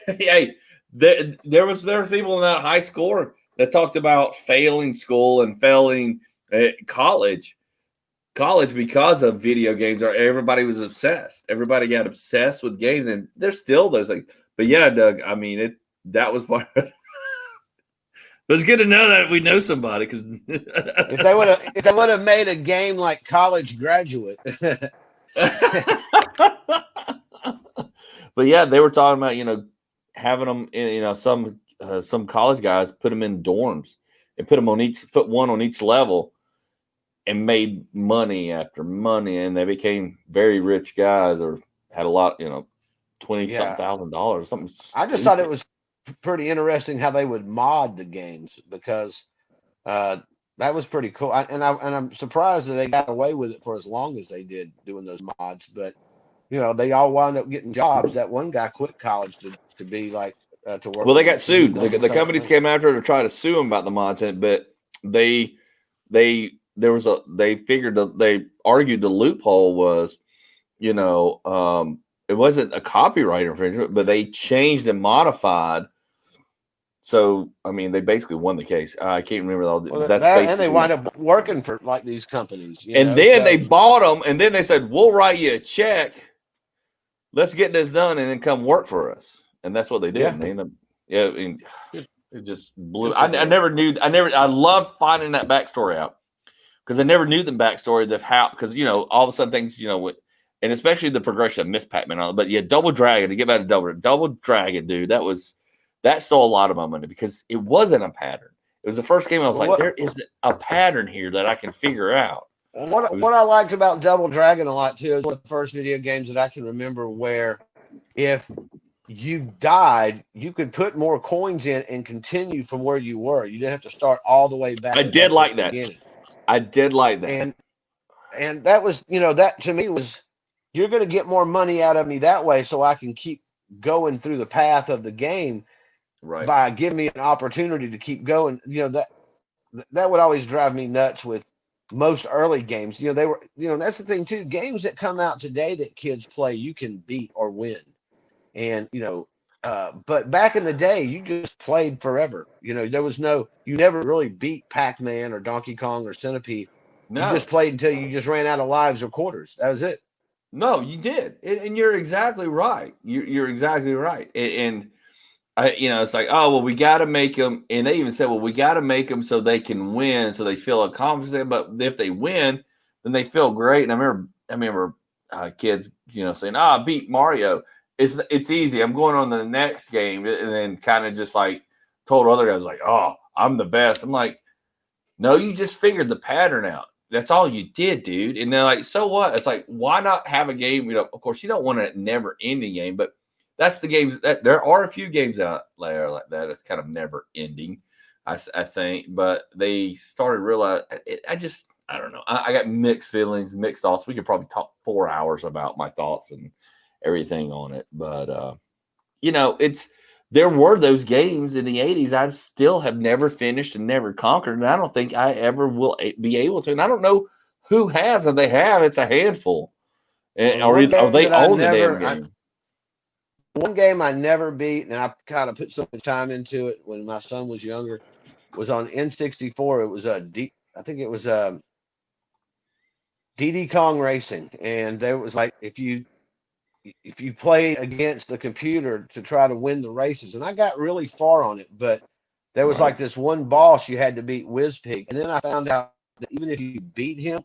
Speaker 1: Hey, there were people in that high score that talked about failing school and failing college because of video games. Or everybody was obsessed. Everybody got obsessed with games, and there's still those like. But yeah, Doug, I mean that was part of it. It was good to know that we know somebody because
Speaker 2: if they would have made a game like College Graduate.
Speaker 1: But yeah, they were talking about having them in some college guys put them in dorms and put one on each level and made money after money, and they became very rich guys or had a lot, $20-something thousand or something.
Speaker 2: I just thought it was pretty interesting how they would mod the games because that was pretty cool. I'm surprised that they got away with it for as long as they did doing those mods. But they all wound up getting jobs. That one guy quit college to be like to work.
Speaker 1: Well, they got sued. The companies came after to try to sue them about the mod, but they argued the loophole was, it wasn't a copyright infringement, but they changed and modified. So, I mean, they basically won the case. I can't remember all.
Speaker 2: And they wind up working for like these companies.
Speaker 1: Then they bought them, and then they said, "We'll write you a check. Let's get this done, and then come work for us." And that's what they did.
Speaker 2: Yeah.
Speaker 1: And they ended up, it just blew. I never knew. I loved finding that backstory out because I never knew the backstory of how. Because all of a sudden things, and especially the progression of Miss Pac-Man. But yeah, Double Dragon, to get back to Double Dragon, dude, that stole a lot of my money because it wasn't a pattern. It was the first game I was like, there is a pattern here that I can figure out.
Speaker 2: What I liked about Double Dragon a lot too is one of the first video games that I can remember where if you died, you could put more coins in and continue from where you were. You didn't have to start all the way back.
Speaker 1: I did like that. I did like that.
Speaker 2: And that was, that to me was, you're going to get more money out of me that way so I can keep going through the path of the game.
Speaker 1: Right.
Speaker 2: By giving me an opportunity to keep going. That would always drive me nuts with most early games. They were, that's the thing too. Games that come out today that kids play, you can beat or win. And but back in the day, you just played forever. There was you never really beat Pac-Man or Donkey Kong or Centipede. You
Speaker 1: No,
Speaker 2: just played until you just ran out of lives or quarters. That was it.
Speaker 1: no, you did, and you're exactly right. You're exactly right. And it's like, oh well, we got to make them, and they even said, well, we got to make them so they can win, so they feel accomplished. But if they win, then they feel great. And I remember kids, saying, "Ah, I beat Mario. It's easy. I'm going on to the next game," and then kind of just like told other guys like, "Oh, I'm the best." I'm like, no, you just figured the pattern out. That's all you did, dude. And they're like, so what? It's like, why not have a game? Of course, you don't want a never ending game, but that's the games that there are a few games out there like that. It's kind of never ending, I think. But they started to realize, I don't know. I got mixed feelings, mixed thoughts. We could probably talk 4 hours about my thoughts and everything on it. But, there were those games in the 80s I still have never finished and never conquered. And I don't think I ever will be able to. And I don't know who has, and they have. It's a handful.
Speaker 2: Well, the
Speaker 1: Or they own the damn game.
Speaker 2: One game I never beat, and I kind of put some time into it when my son was younger, was on N64. It was I think it was DD Kong Racing, and there was like if you play against the computer to try to win the races, and I got really far on it, but there was like this one boss you had to beat Whizpig, and then I found out that even if you beat him,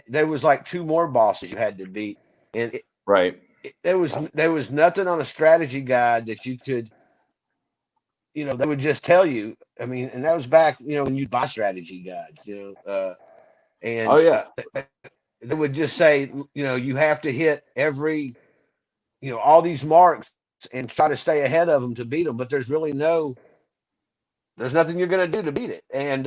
Speaker 2: there was like 2 more bosses you had to beat, and there was nothing on a strategy guide that you could, they would just tell you. I mean, and that was back, when you buy strategy guides, and
Speaker 1: oh yeah,
Speaker 2: they would just say, you have to hit every, all these marks and try to stay ahead of them to beat them. But there's nothing you're going to do to beat it. And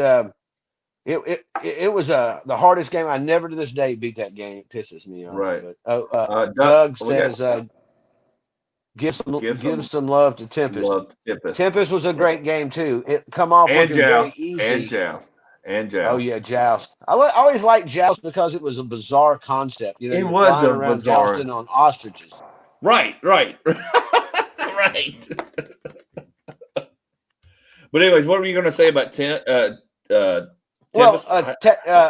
Speaker 2: it was the hardest game. I never to this day beat that game. It pisses me off.
Speaker 1: right.
Speaker 2: But Doug says, give some love to Tempest. Tempest was a great game too. It come off looking very easy.
Speaker 1: And Joust.
Speaker 2: Oh yeah, Joust. I always liked Joust because it was a bizarre concept.
Speaker 1: It was
Speaker 2: flying around jousting on ostriches.
Speaker 1: Right. Right. But anyways, what were you going to say about Tempest?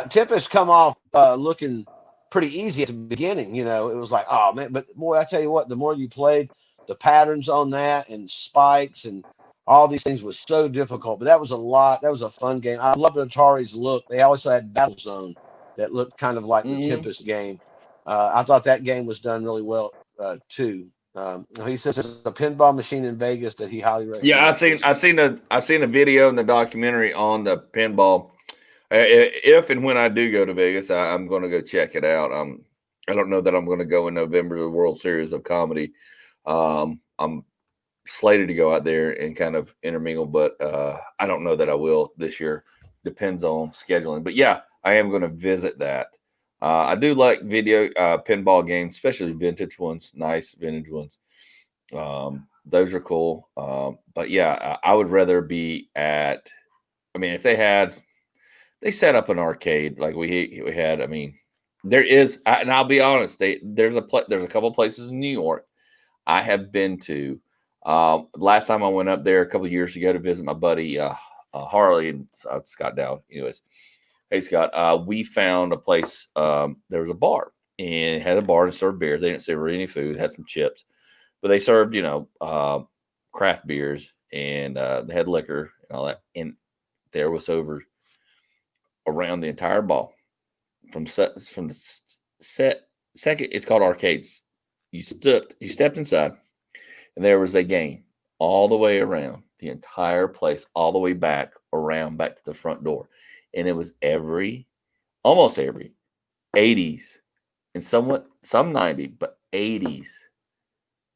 Speaker 2: Tempest come off looking pretty easy at the beginning. It was like, oh man, but boy, I tell you what, the more you played, the patterns on that and spikes and all these things was so difficult. But that was a fun game. I love Atari's look. They also had Battlezone that looked kind of like the Tempest game. I thought that game was done really well too. He says there's a pinball machine in Vegas that he highly recommends.
Speaker 1: Yeah, I've seen a video in the documentary on the pinball. If and when I do go to Vegas, I'm going to go check it out. I don't know that I'm going to go in November to the World Series of Comedy. I'm slated to go out there and kind of intermingle, but I don't know that I will this year. Depends on scheduling. But yeah, I am going to visit that. I do like video pinball games, especially vintage ones, nice vintage ones. Those are cool. But yeah, I would rather be at. I mean, if they set up an arcade like we had. I mean, there is, and I'll be honest. There's a couple places in New York I have been to. Last time I went up there a couple of years ago to visit my buddy Harley and Scott Dow. Anyways. Hey, Scott, we found a place. There was a bar and it had a bar to serve beer. They didn't serve any food, had some chips, but they served, craft beers and they had liquor and all that. And there was over around the entire bar from the second, it's called arcades. You stepped inside and there was a game all the way around the entire place, all the way back to the front door. And it was almost every 80s and some 90s, but 80s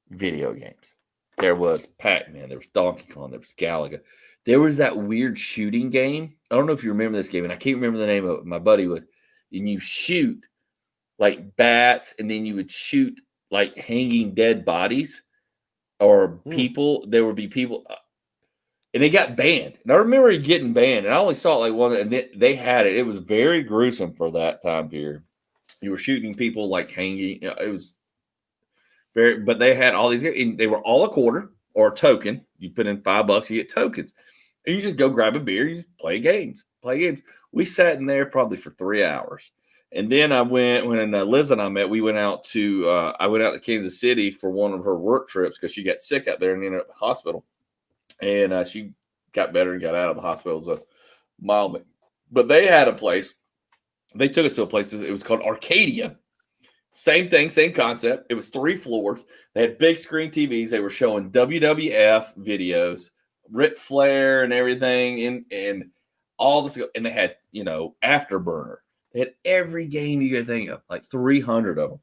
Speaker 1: video games. There was Pac-Man, there was Donkey Kong, there was Galaga. There was that weird shooting game. I don't know if you remember this game, and I can't remember the name of it. My buddy would, and you shoot like bats, and then you would shoot like hanging dead bodies or people. There would be people. And it got banned. And I remember it getting banned. And I only saw it like one. And they had it. It was very gruesome for that time period. You were shooting people like hanging. It was But they had all these. They were all a quarter or a token. You put in $5, you get tokens, and you just go grab a beer. You just play games. We sat in there probably for 3 hours, and then I went when Liz and I met. We went out to I went out to Kansas City for one of her work trips because she got sick out there and ended up in the hospital, and she got better and got out of the hospital. It was a mild, but they had a place. They took us to a place. It was called Arcadia. Same thing, same concept. It was 3 floors. They had big screen TVs. They were showing WWF videos, Ric Flair and everything, and all this. And they had, Afterburner. They had every game you could think of, like 300 of them.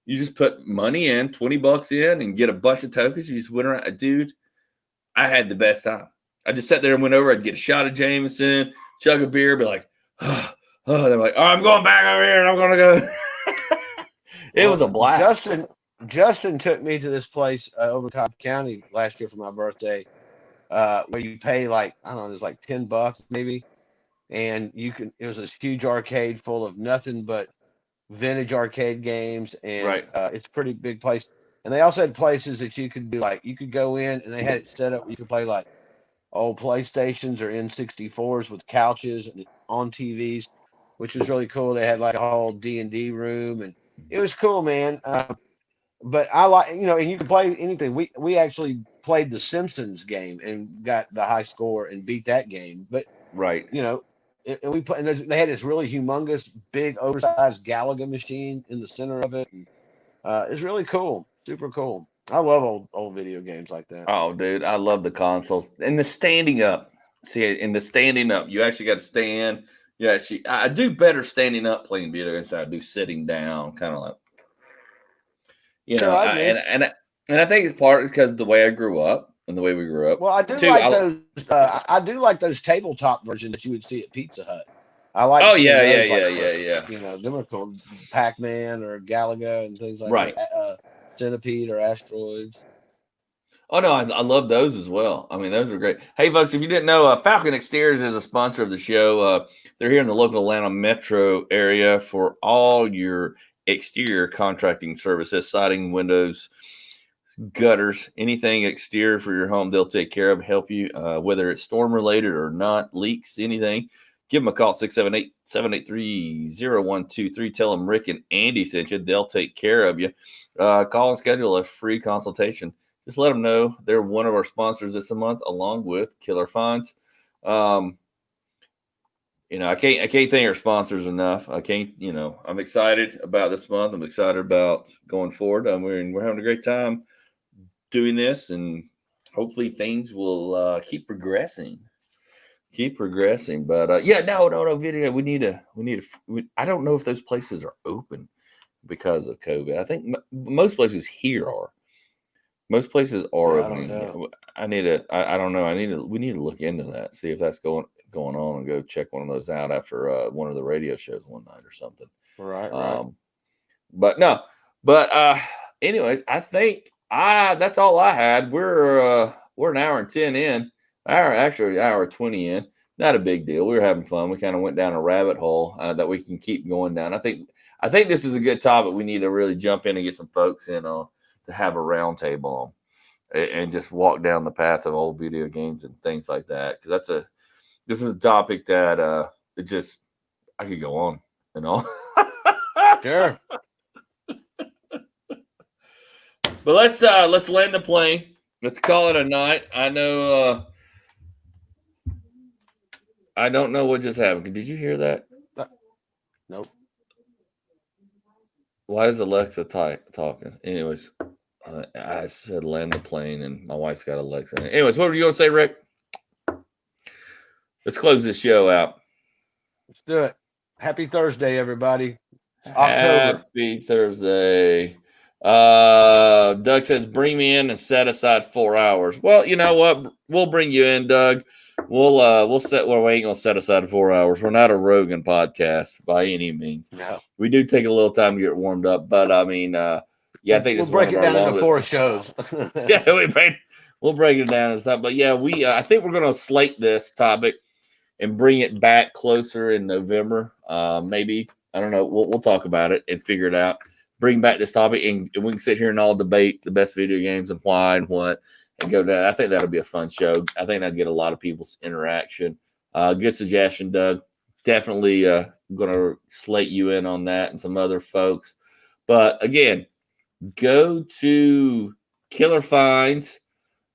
Speaker 1: You just put money in, $20 in, and get a bunch of tokens. You just went around. Dude, I had the best time. I just sat there and went over. I'd get a shot of Jameson, chug a beer, be like, they're like, I'm going back over here, and I'm going to go. It was a blast.
Speaker 2: Justin took me to this place over in Cobb County last year for my birthday, where you pay like, I don't know, it's like $10 maybe, and it was this huge arcade full of nothing but vintage arcade games, and it's a pretty big place. And they also had places that you could do, like you could go in and they had it set up where you could play like old PlayStations or N64s with couches and on TVs, which was really cool. They had like a whole D&D room, and it was cool, man. But I like, and you could play anything. We actually played the Simpsons game and got the high score and beat that game. But and we put, and they had this really humongous, big, oversized Galaga machine in the center of it. And, it's really cool, super cool. I love old video games like that.
Speaker 1: Oh, dude, I love the consoles and the standing up. See, in the standing up, you actually got to stand. I do better standing up playing video games than I do sitting down, kind of like, and I think it's part because of the way I grew up and the way we grew up.
Speaker 2: Well, I do like those. I do like those tabletop versions that you would see at Pizza Hut. I like.
Speaker 1: Oh yeah.
Speaker 2: Them are called Pac-Man or Galaga and things like that. Centipede or Asteroids.
Speaker 1: Oh no, I love those as well. I mean, those are great. Hey, folks, if you didn't know, Falcon Exteriors is a sponsor of the show. They're here in the local Atlanta metro area for all your exterior contracting services, siding, windows, gutters, anything exterior for your home. They'll take care of, help you, whether it's storm related or not, leaks, anything. Give them a call, 678-783-0123. Tell them Rick and Andy sent you. They'll take care of you. Call and schedule a free consultation. Just let them know they're one of our sponsors this month, along with Killer Finds. I can't thank our sponsors enough. I'm excited about this month. I'm excited about going forward. We're having a great time doing this, and hopefully things will keep progressing. But no video. We need to. I don't know if those places are open because of COVID. I think most places here are. Most places are opening. I don't know. We need to look into that. See if that's going on, and go check one of those out after one of the radio shows one night or something.
Speaker 2: Right.
Speaker 1: Anyways, I think that's all I had. We're an hour and 10 in. Hour 20 in. Not a big deal. We were having fun. We kind of went down a rabbit hole that we can keep going down. I think this is a good topic. We need to really jump in and get some folks in on to have a round table on and just walk down the path of old video games and things like that. Because this is a topic that I could go on and on.
Speaker 2: Sure.
Speaker 1: But let's land the plane. Let's call it a night. I know. I don't know what just happened. Did you hear that?
Speaker 2: Nope.
Speaker 1: Why is Alexa talking? Anyways, I said land the plane, and my wife's got Alexa. Anyways, what were you going to say, Rick? Let's close this show out.
Speaker 2: Let's do it. Happy Thursday, everybody. It's October.
Speaker 1: Happy Thursday. Doug says, bring me in and set aside 4 hours. Well, you know what? We'll bring you in, Doug. We ain't gonna set aside 4 hours. We're not a Rogan podcast by any means.
Speaker 2: No.
Speaker 1: We do take a little time to get warmed up, but I mean, I think
Speaker 2: we'll break it down into 4 shows.
Speaker 1: Yeah, we'll break it down and stuff. But yeah, I think we're gonna slate this topic and bring it back closer in November. Maybe, I don't know. We'll talk about it and figure it out. bring back this topic, and we can sit here and all debate the best video games and why and what, and go down. I think that'll be a fun show. I think that'll get a lot of people's interaction. Good suggestion, Doug. Definitely going to slate you in on that and some other folks. But again, go to Killer Finds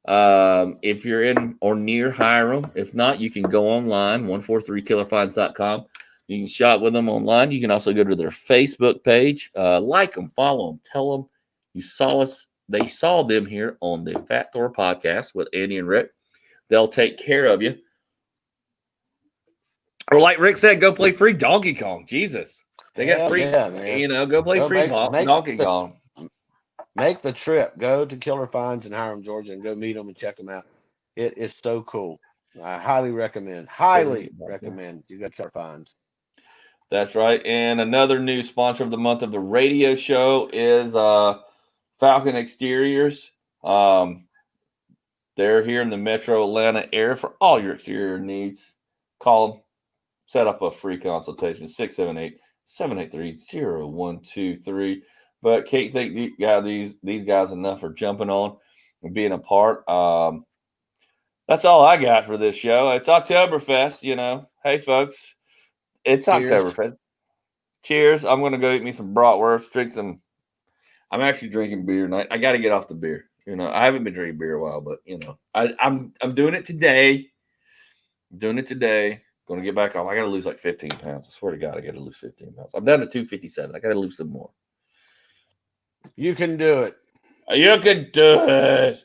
Speaker 1: if you're in or near Hiram. If not, you can go online, 143killerfinds.com. You can shop with them online. You can also go to their Facebook page. Like them, follow them, tell them you saw us. They saw them here on the Fat Thor podcast with Andy and Rick. They'll take care of you. Or like Rick said, go play free Donkey Kong. Jesus. They got free, go play free Donkey Kong.
Speaker 2: Make the trip. Go to Killer Finds in Hiram, Georgia, and go meet them and check them out. It is so cool. I highly recommend. Highly recommend you go to Killer Finds.
Speaker 1: That's right. And another new sponsor of the month of the radio show is Falcon Exteriors. They're here in the Metro Atlanta area for all your exterior needs. Call them. Set up a free consultation, 678-783-0123. But can't thank these guys enough for jumping on and being a part. That's all I got for this show. It's Oktoberfest, Hey, folks, it's Oktoberfest. Cheers. I'm going to go eat me some bratwurst, drink some. I'm actually drinking beer tonight. I got to get off the beer. I haven't been drinking beer a while, but, I'm doing it today. Going to get back on. I got to lose like 15 pounds. I swear to God, I got to lose 15 pounds. I'm down to 257. I got to lose some more.
Speaker 2: You can do it.
Speaker 1: You can do it.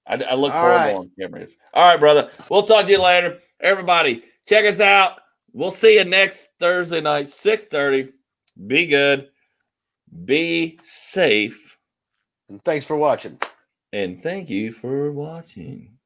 Speaker 1: I look forward on camera. All right, brother. We'll talk to you later. Everybody, check us out. We'll see you next Thursday night, 6:30. Be good. Be safe.
Speaker 2: And thanks for watching.
Speaker 1: And thank you for watching.